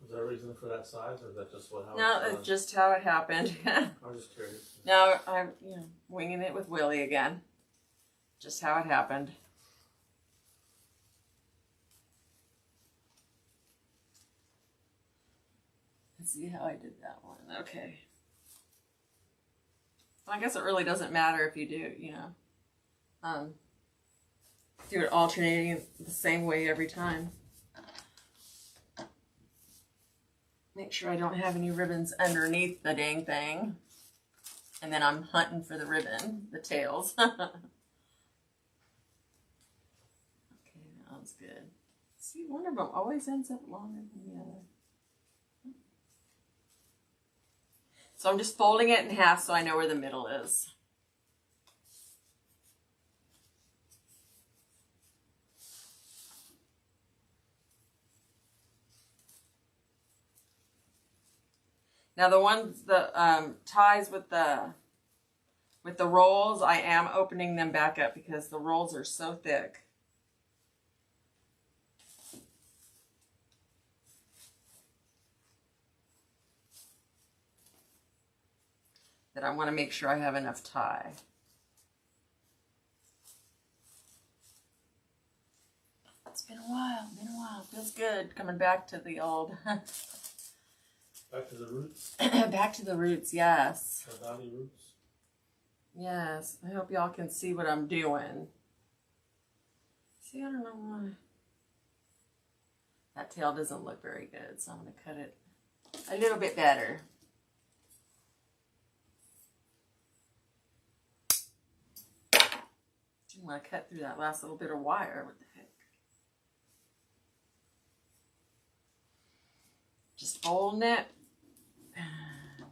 Was there a reason for that size, or is that just how No, it's just how it happened. I was just curious. No, I'm winging it with Willie again. Just how it happened. Let's see how I did that one. Okay. Well, I guess it really doesn't matter if you do, do it alternating the same way every time. Make sure I don't have any ribbons underneath the dang thing. And then I'm hunting for the ribbon, the tails. Okay, that one's good. See, one of them always ends up longer than the other. So I'm just folding it in half so I know where the middle is. Now the ones, the ties with the rolls, I am opening them back up because the rolls are so thick. that I want to make sure I have enough tie. It's been a while, Feels good coming back to the old. Back to the roots? Back to the roots, yes. The valley roots? Yes, I hope y'all can see what I'm doing. See, I don't know why. That tail doesn't look very good, so I'm going to cut it a little bit better. Didn't want to cut through that last little bit of wire. What the heck? Just folding it,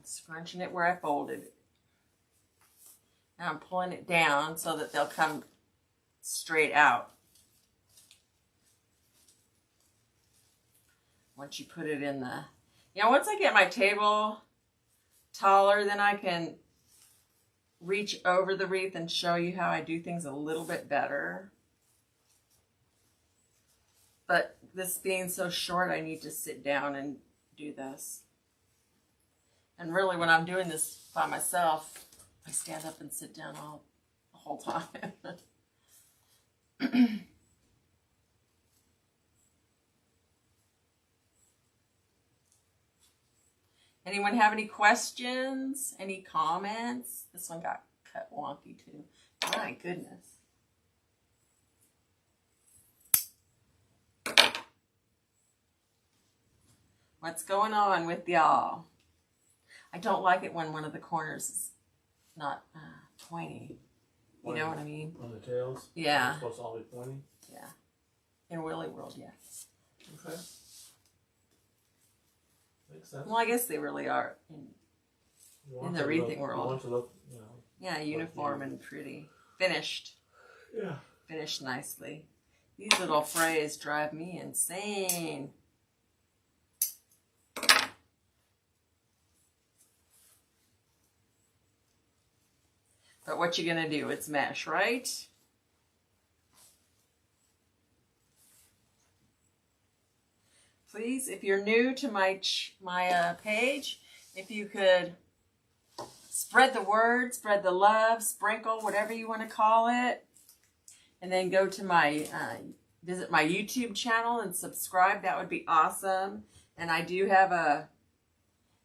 scrunching it where I folded it. Now I'm pulling it down so that they'll come straight out. Once you put it in the, once I get my table taller, then I can reach over the wreath and show you how I do things a little bit better. But this being so short, I need to sit down and do this. And really, when I'm doing this by myself, I stand up and sit down the whole time. Anyone have any questions? Any comments? This one got cut wonky too. My goodness. What's going on with y'all? I don't like it when one of the corners is not pointy. You know what I mean? On the tails? Yeah. It's supposed to all be pointy? Yeah. In Willy World, yes. Okay. Makes sense. Well, I guess they really are in the wreathing world. You want to look, yeah, uniform and pretty. Finished. Yeah. Finished nicely. These little frays drive me insane. But what you gonna do? It's mesh, right? Please, if you're new to my page, if you could spread the word, spread the love, sprinkle, whatever you want to call it, and then go to my visit my YouTube channel and subscribe. That would be awesome. And I do have a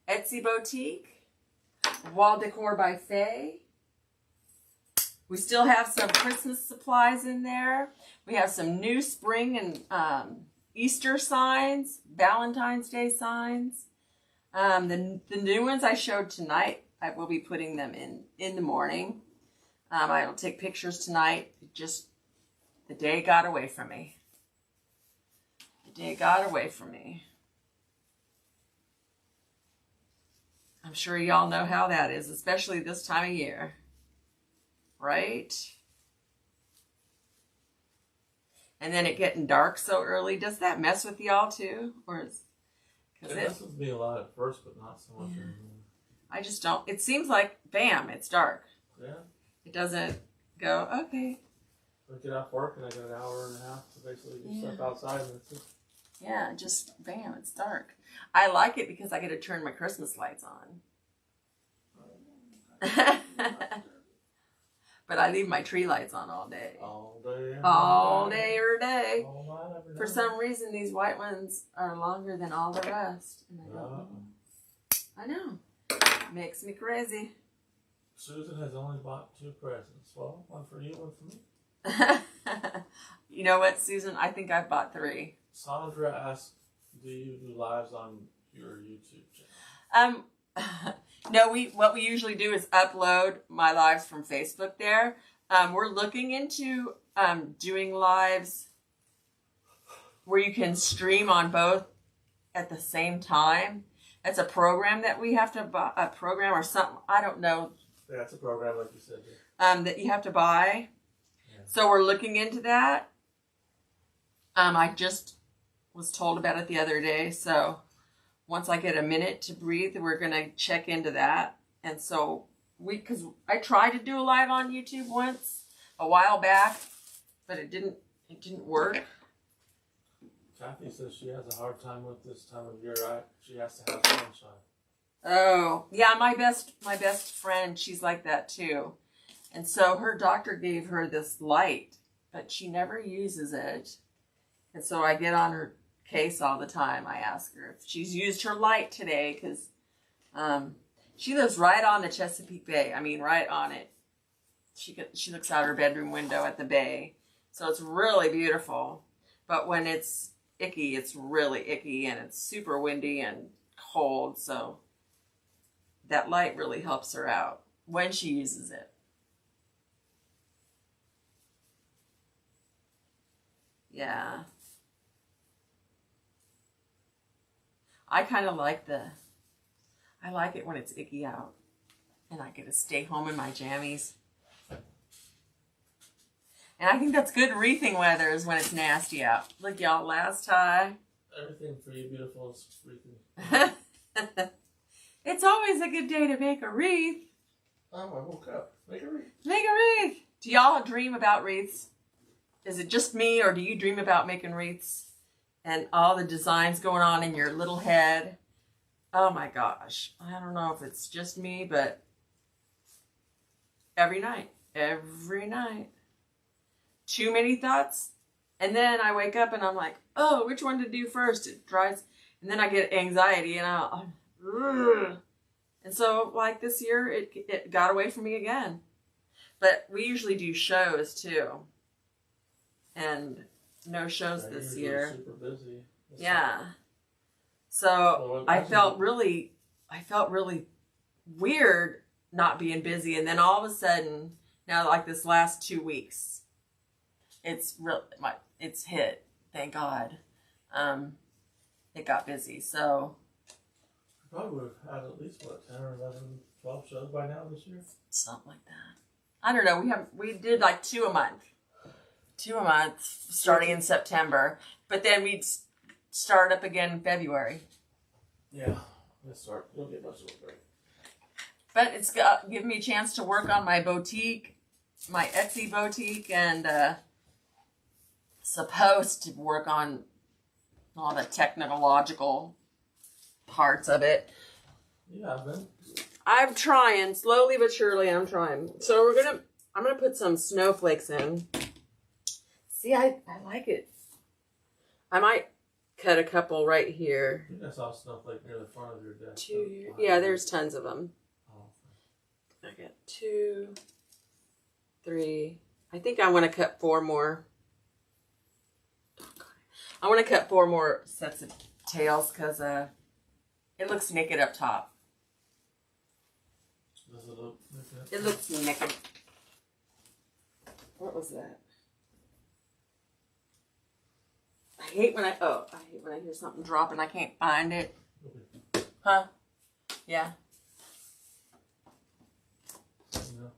Etsy boutique, Wall Decor by Faye. We still have some Christmas supplies in there. We have some new spring and Easter signs, Valentine's Day signs. The new ones I showed tonight, I will be putting them in the morning. I will take pictures tonight. Just the day got away from me. The day got away from me. I'm sure y'all know how that is, especially this time of year. Right? And then it getting dark so early. Does that mess with y'all too? Or is it messes with me a lot at first, but not so much anymore. I just don't. It seems like, bam, it's dark. Yeah. It doesn't go, okay. I get off work and I got an hour and a half to basically do stuff outside. And it's just... Yeah, just bam, it's dark. I like it because I get to turn my Christmas lights on. But I leave my tree lights on all day. All day. All day or day. All night, every For night. some reason, these white ones are longer than all the rest. And I don't know. I know. Makes me crazy. Susan has only bought 2 presents. Well, one for you, one for me. You know what, Susan? I think I've bought 3. Sandra asked, do you do lives on your YouTube channel? No, what we usually do is upload my lives from Facebook there. We're looking into doing lives where you can stream on both at the same time. It's a program that we have to buy, a program or something. I don't know. Yeah, it's a program like you said. That you have to buy. Yeah. So we're looking into that. I just was told about it the other day. So once I get a minute to breathe, we're going to check into that. And so because I tried to do a live on YouTube once a while back, but it didn't work. Kathy says she has a hard time with this time of year. She has to have sunshine. Oh, yeah, my best friend, she's like that too. And so her doctor gave her this light, but she never uses it. And so I get on her case all the time. I ask her if she's used her light today, because she lives right on the Chesapeake Bay. I mean, right on it. She looks out her bedroom window at the bay. So it's really beautiful. But when it's icky, it's really icky, and it's super windy and cold. So that light really helps her out when she uses it. Yeah. I kind of like I like it when it's icky out. And I get to stay home in my jammies. And I think that's good wreathing weather is when it's nasty out. Look, y'all, last time. Everything for you beautiful is wreathing. It's always a good day to make a wreath. Oh, I woke up. Make a wreath. Make a wreath. Do y'all dream about wreaths? Is it just me, or do you dream about making wreaths and all the designs going on in your little head? Oh my gosh. I don't know if it's just me, but every night. Too many thoughts. And then I wake up and I'm like, oh, which one to do first? It drives. And then I get anxiety and ugh. And so like this year, it got away from me again. But we usually do shows too. And no shows this year. Super busy. Yeah. So I felt really weird not being busy. And then all of a sudden, now like this last 2 weeks, it's hit. Thank God. It got busy. So I probably would have had at least 10 or 11, 12 shows by now this year. Something like that. I don't know. We did like 2 a month. 2 a month starting in September. But then we'd start up again in February. Yeah. You'll get much of a break. But it's given me a chance to work on my boutique, my Etsy boutique, and supposed to work on all the technological parts of it. Yeah, Ben. I'm trying, slowly but surely. I'm trying. So I'm gonna put some snowflakes in. See, I like it. I might cut a couple right here. I think I saw a snowflake near the front of your desk. Yeah, there's tons of them. Oh, I got 2, 3. I think I want to cut 4 more. I want to cut 4 more sets of tails because it looks naked up top. Does it look like that? It looks naked. What was that? I hate when I hear something drop and I can't find it. Okay. Huh? Yeah. No.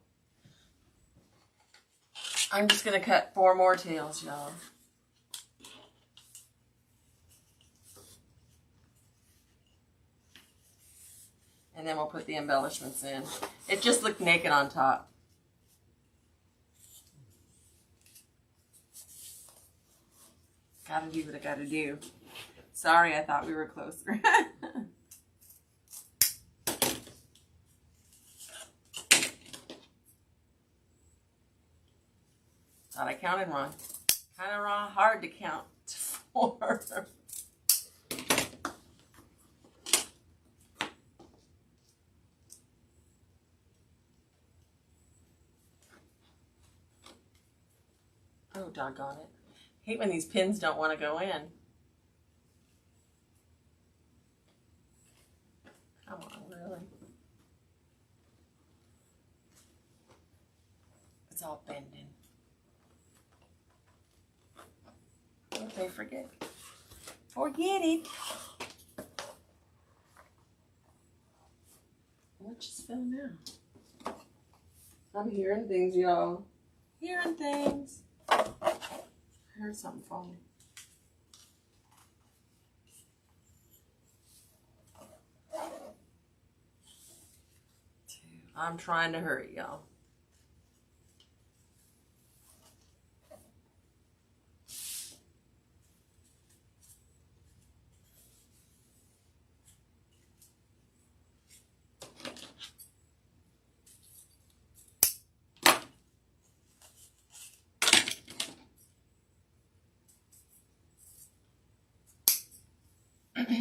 I'm just gonna cut 4 more tails, y'all. And then we'll put the embellishments in. It just looked naked on top. Gotta do what I gotta do. Sorry, I thought we were closer. Thought I counted wrong. Kind of wrong. Hard to count to 4. Oh, doggone it. Hate when these pins don't want to go in. Come on, really? It's all bending. Okay, forget it. Forget it. What just fell now? I'm hearing things, y'all. Hearing things. I heard something falling. I'm trying to hurry, y'all.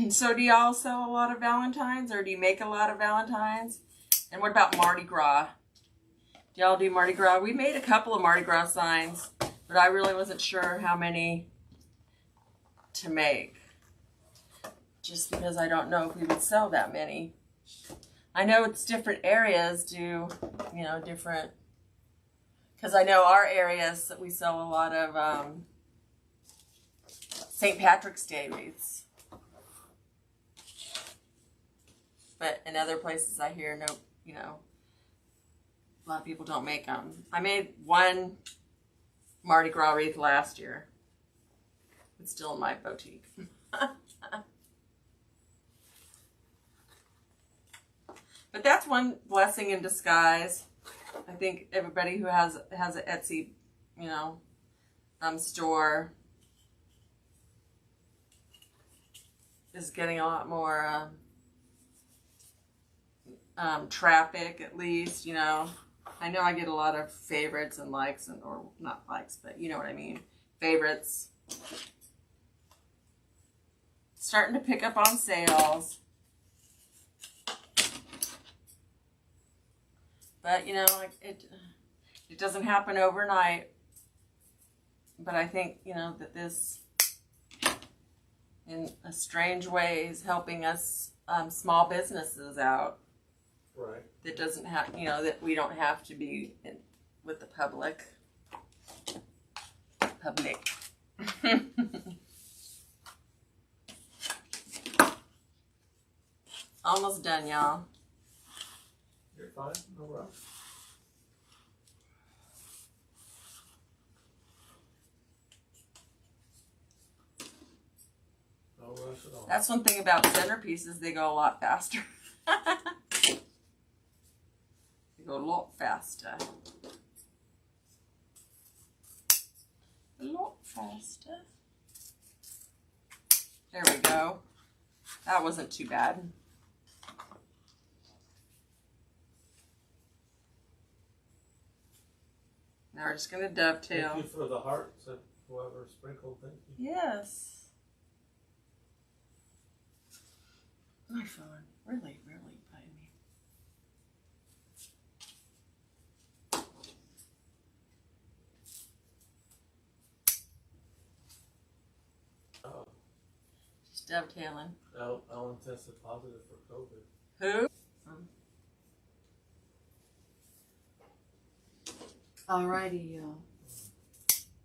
So do y'all sell a lot of Valentines, or do you make a lot of Valentines? And what about Mardi Gras? Do y'all do Mardi Gras? We made a couple of Mardi Gras signs, but I really wasn't sure how many to make. Just because I don't know if we would sell that many. I know it's different areas do, you know, different. Because I know our areas that we sell a lot of St. Patrick's Day wreaths. But in other places I hear, no, you know, a lot of people don't make them. I made one Mardi Gras wreath last year. It's still in my boutique. But that's one blessing in disguise. I think everybody who has an Etsy, you know, store is getting a lot more traffic, at least, you know. I know I get a lot of favorites and likes, and or not likes, but you know what I mean. Favorites. Starting to pick up on sales. But, you know, it doesn't happen overnight. But I think, you know, that this, in a strange way, is helping us small businesses out. Right. That doesn't have, you know, that we don't have to be with the public. Almost done, y'all. You're fine. No rush. No rush at all. That's one thing about centerpieces, they go a lot faster. They go a lot faster. A lot faster. There we go. That wasn't too bad. Now we're just going to dovetail. Thank you for the hearts and whoever sprinkled. Thank you. Yes. My phone really by me. Oh. Just dovetailing. Ellen tested positive for COVID. Who? Alrighty, y'all.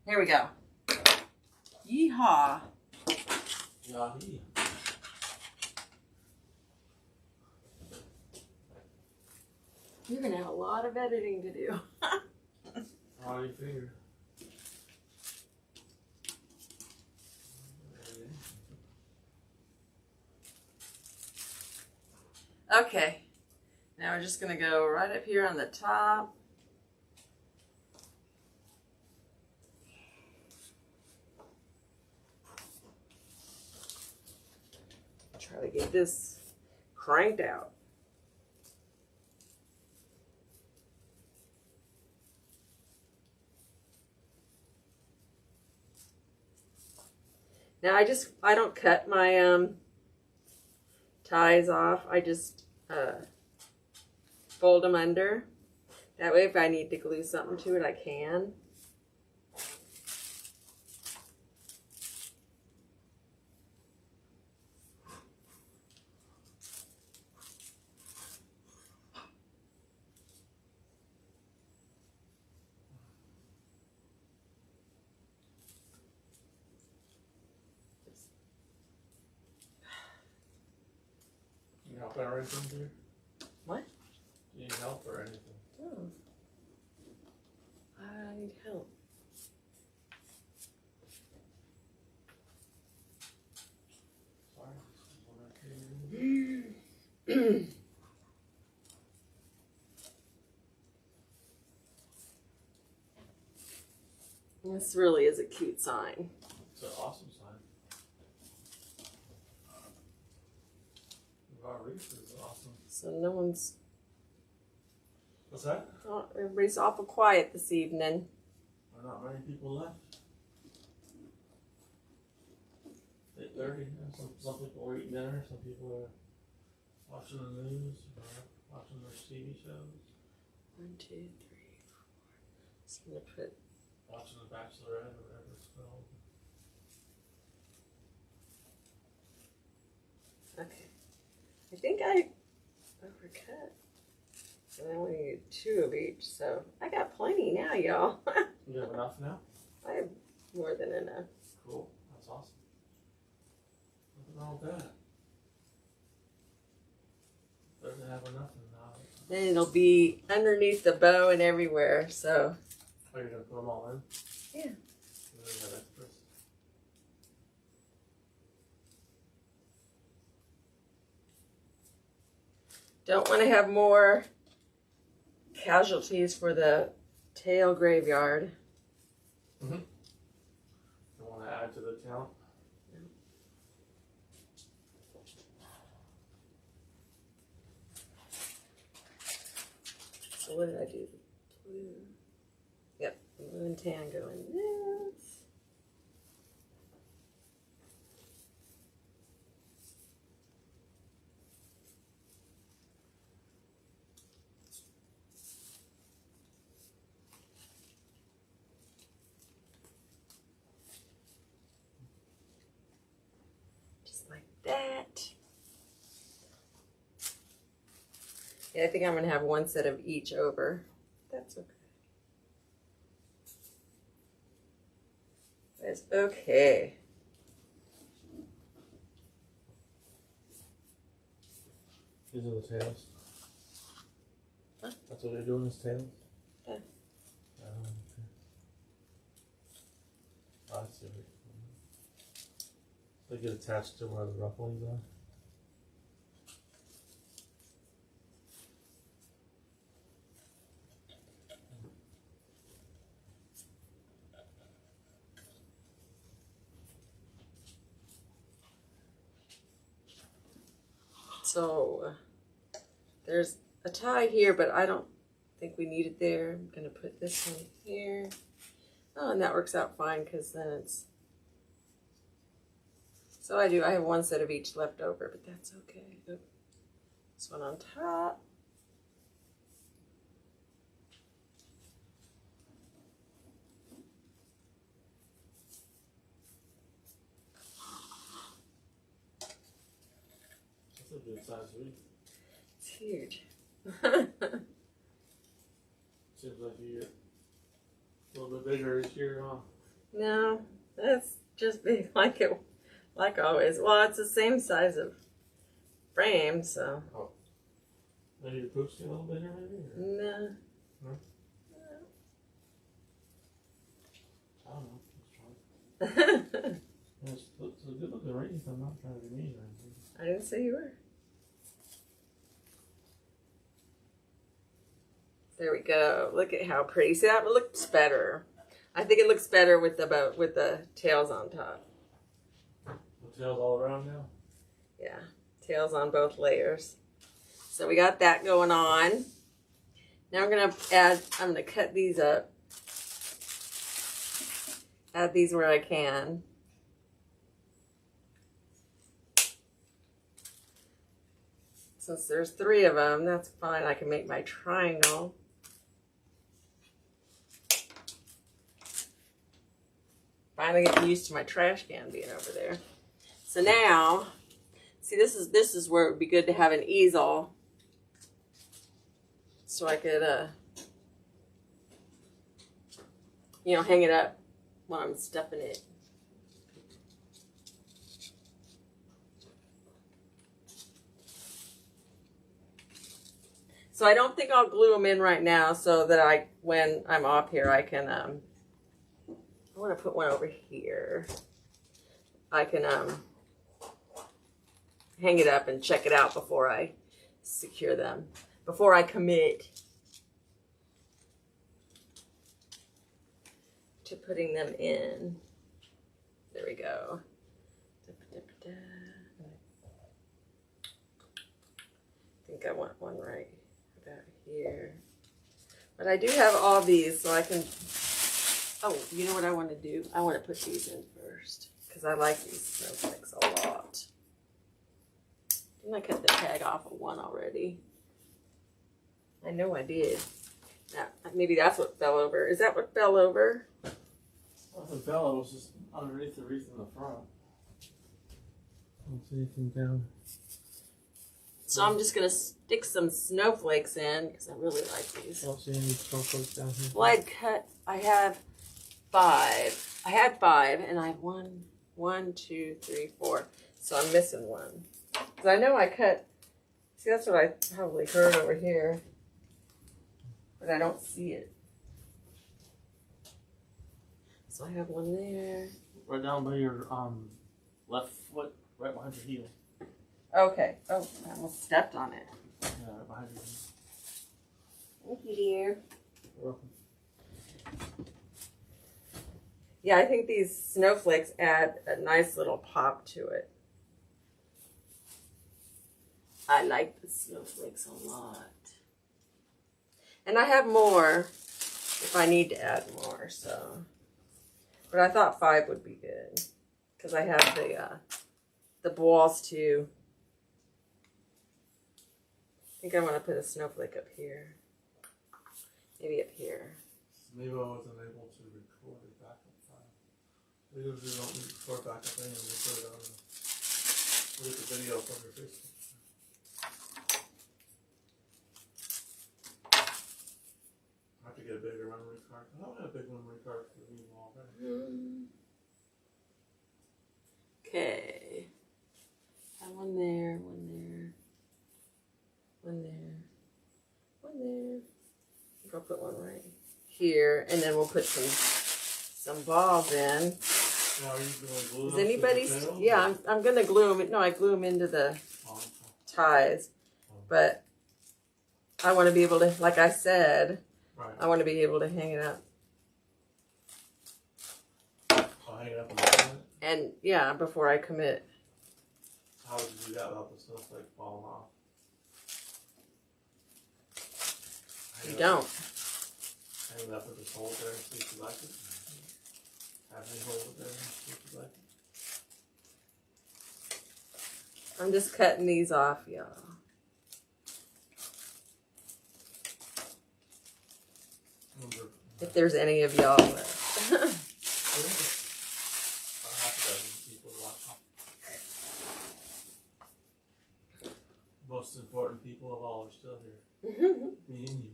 Here we go. Yeehaw. Yahi. You're going to have a lot of editing to do. How do you figure? Okay. Now we're just going to go right up here on the top. Try to get this cranked out. Now I don't cut my ties off. I just fold them under. That way if I need to glue something to it, I can. Help or anything, dear? What? Do you need help or anything? Oh. I need help. Sorry. This really is a cute sign. It's an awesome sign. Our Wreath is awesome. So no one's... What's that? Oh, everybody's awful quiet this evening. There are not many people left. 8:30. Some people are eating dinner. Some people are watching the news or watching their TV shows. 1, 2, 3, 4. So I'm gonna put. Watching The Bachelorette or whatever it's called. Okay. I think I overcut. And I only need 2 of each, so I got plenty now, y'all. You have enough now? I have more than enough. Cool. That's awesome. Nothing wrong with that. Doesn't have enough now. Then it'll be underneath the bow and everywhere, so. Oh, you're going to put them all in? Yeah. You really got extras? Don't want to have more casualties for the tail graveyard. Mm-hmm. You want to add to the count? So what did I do? Blue. Yep, blue and tan go in this. Just like that. Yeah, I think I'm going to have 1 set of each over. That's okay. That's okay. These are the tails. Huh? That's what they're doing, is tails? Yeah. Okay. Oh, I see what you're doing. They get attached to where the rufflings are. So there's a tie here, but I don't think we need it there. I'm going to put this one here. Oh, and that works out fine because then it's... So I have 1 set of each left over, but that's okay. Oop. This one on top. That's a good size wreath. It's huge. Seems like you get a little bit bigger this year, huh? No, that's just big like always. Well, it's the same size of frame, so. Oh. Maybe your poops get a little bigger, maybe? Or? No. No? I don't know. Let's try. It's a good looking wreath. I'm not trying to be mean or anything. I didn't say you were. There we go. Look at how pretty. See, that looks better. I think it looks better with the tails on top. The tails all around now? Yeah, tails on both layers. So we got that going on. Now I'm gonna cut these up. Add these where I can. Since there's 3 of them, that's fine. I can make my triangle. Finally getting used to my trash can being over there. So now, see, this is where it would be good to have an easel, so I could, hang it up while I'm stuffing it. So I don't think I'll glue them in right now, so that when I'm off here, I can, I want to put one over here. I can, hang it up and check it out before I secure them, before I commit to putting them in. There we go. I think I want one right about here. But I do have all these, so I can... Oh, you know what I want to do? I want to put these in first. because I like these snowflakes a lot. Didn't I cut the tag off of one already? I know I did. Maybe that's what fell over. Is that what fell over? Well, the fell was just underneath the wreath in the front. I don't see anything down. So I'm just going to stick some snowflakes in because I really like these. I don't see any snowflakes down here. Well, I have 5. I had 5 and I have 1, 2, 3, 4. So I'm missing one. Because I know I cut, see that's what I probably heard over here. But I don't see it. So I have one there. Right down by your left foot, right behind your heel. Okay. Oh, I almost stepped on it. Yeah, right behind your heel. Thank you, dear. You're welcome. Yeah, I think these snowflakes add a nice little pop to it. I like the snowflakes a lot. And I have more if I need to add more, so. But I thought 5 would be good. Because I have the balls too. I think I want to put a snowflake up here. Maybe up here. Maybe I wasn't able to record a backup file. We usually don't record backup thing and we put it on the video from your Facebook. I have to get a bigger memory card. I don't have a big memory card for me already. Okay. Got one there, one there, one there, one there. I think I'll put one right here, and then we'll put some balls in. Now, are you going to glue Does them anybody? to the tail? Yeah, I'm gonna glue them. No, I glue them into the ties, but I want to be able to, like I said, right. I want to be able to hang it up. I'll hang it up on the front. And yeah, before I commit. How would you do that without the snowflake falling off? You don't. Hang it up with this hole there and see if you like it. Have me hold it there and see if you like it. I'm just cutting these off, y'all. If there's any of y'all left. Most important people of all are still here. Me and you.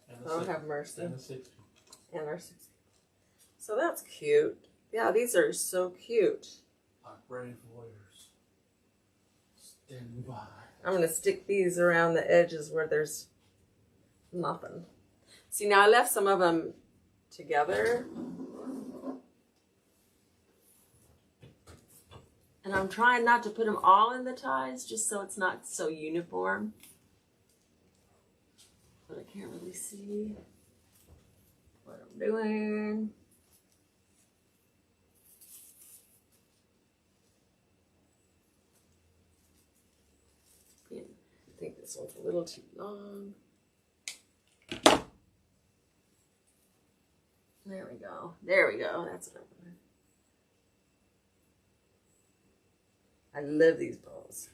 And the Oh, have mercy. And the 6 people. And our 6 people. So that's cute. Yeah, these are so cute. Our brave warriors. Standing by. I'm going to stick these around the edges where there's nothing. See, now I left some of them together. And I'm trying not to put them all in the ties, just so it's not so uniform. But I can't really see what I'm doing. I think this one's a little too long. There we go. There we go. That's what I wanted. I love these balls.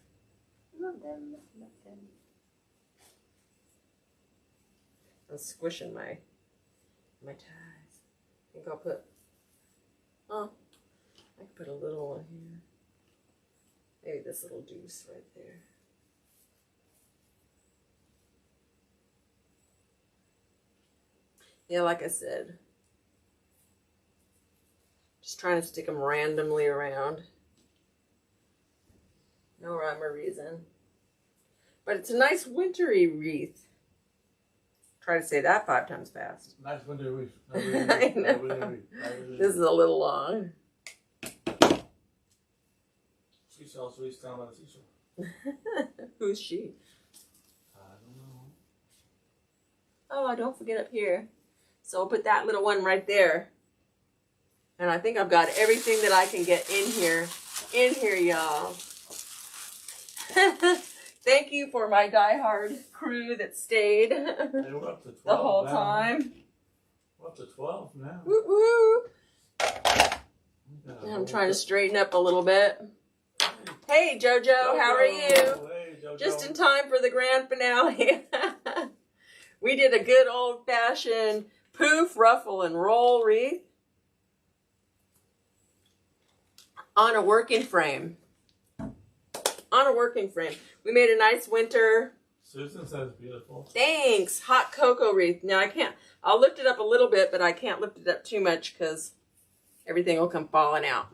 Love them. Love them. I'm squishing my ties. I think I'll put, oh, I can put a little one here. Maybe this little deuce right there. Yeah, like I said, just trying to stick them randomly around. No rhyme or reason. But it's a nice wintry wreath. Try to say that 5 times fast. Nice wintry wreath. I know. This is a little long. She sells sweets down by the seashore. Who's she? I don't know. Oh, don't forget up here. So I'll put that little one right there. And I think I've got everything that I can get in here. In here, y'all. Thank you for my diehard crew that stayed Hey, we're up to 12 the whole now. time. We're up to 12 now. Woo woo. I'm trying to straighten up a little bit. Hey, JoJo, how are you? Hey, JoJo. Just in time for the grand finale. We did a good old-fashioned poof, ruffle, and roll wreath on a working frame. On a working frame. We made a nice winter. Susan says beautiful. Thanks. Hot cocoa wreath. Now I can't. I'll lift it up a little bit, but I can't lift it up too much because everything will come falling out.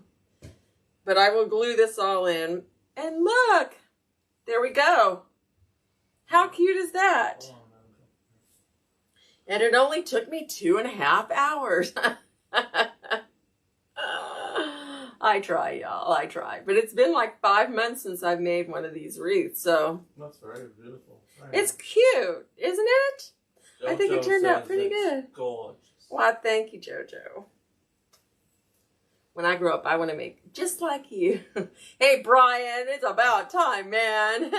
But I will glue this all in. And look. There we go. How cute is that? And it only took me 2.5 hours. I try, y'all. I try. But it's been like 5 months since I've made one of these wreaths, so. That's very beautiful. It's cute, isn't it? JoJo I think it turned out pretty good. Gorgeous. Well, thank you, JoJo. When I grow up, I want to make just like you. Hey, Brian, it's about time, man.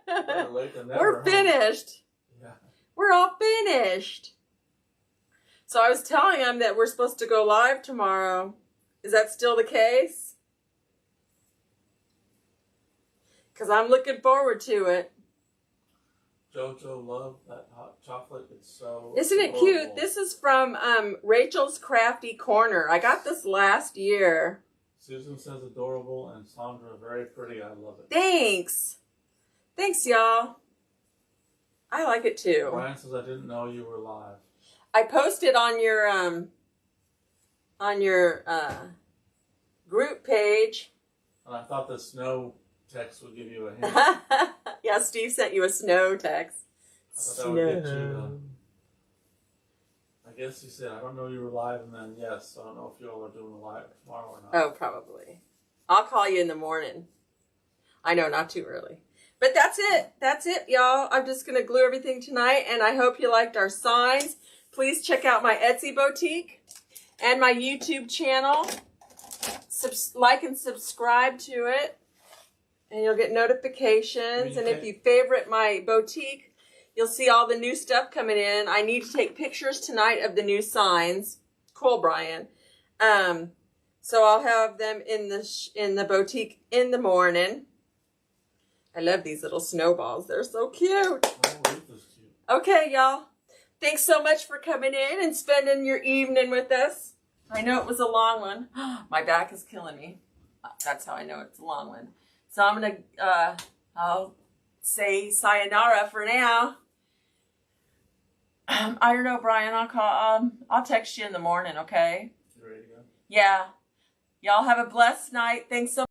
Better late than never, We're finished. Yeah. We're all finished. So I was telling him that we're supposed to go live tomorrow. Is that still the case? Because I'm looking forward to it. JoJo loved that hot chocolate. It's so Isn't it adorable. cute? This is from Rachel's Crafty Corner. I got this last year. Susan says adorable and Sandra very pretty. I love it. Thanks. Thanks, y'all. I like it too. Brian says I didn't know you were live. I posted on your group page. And I thought the snow text would give you a hint. Yeah, Steve sent you a snow text. I thought that would get you I guess he said, I don't know you were live, and then yes, I don't know if you all are doing a live tomorrow or not. Oh, probably. I'll call you in the morning. I know, not too early. But that's it. That's it, y'all. I'm just going to glue everything tonight, and I hope you liked our signs. Please check out my Etsy boutique and my YouTube channel. Like and subscribe to it, and you'll get notifications. And if you favorite my boutique, you'll see all the new stuff coming in. I need to take pictures tonight of the new signs. Cool, Brian. So I'll have them in the boutique in the morning. I love these little snowballs. They're so cute. Oh, Wreath is cute. Okay, y'all. Thanks so much for coming in and spending your evening with us. I know it was a long one. My back is killing me. That's how I know it's a long one. So I'm going to, I'll say sayonara for now. I don't know, Brian. I'll text you in the morning, okay? You ready to go? Yeah. Y'all have a blessed night. Thanks so much.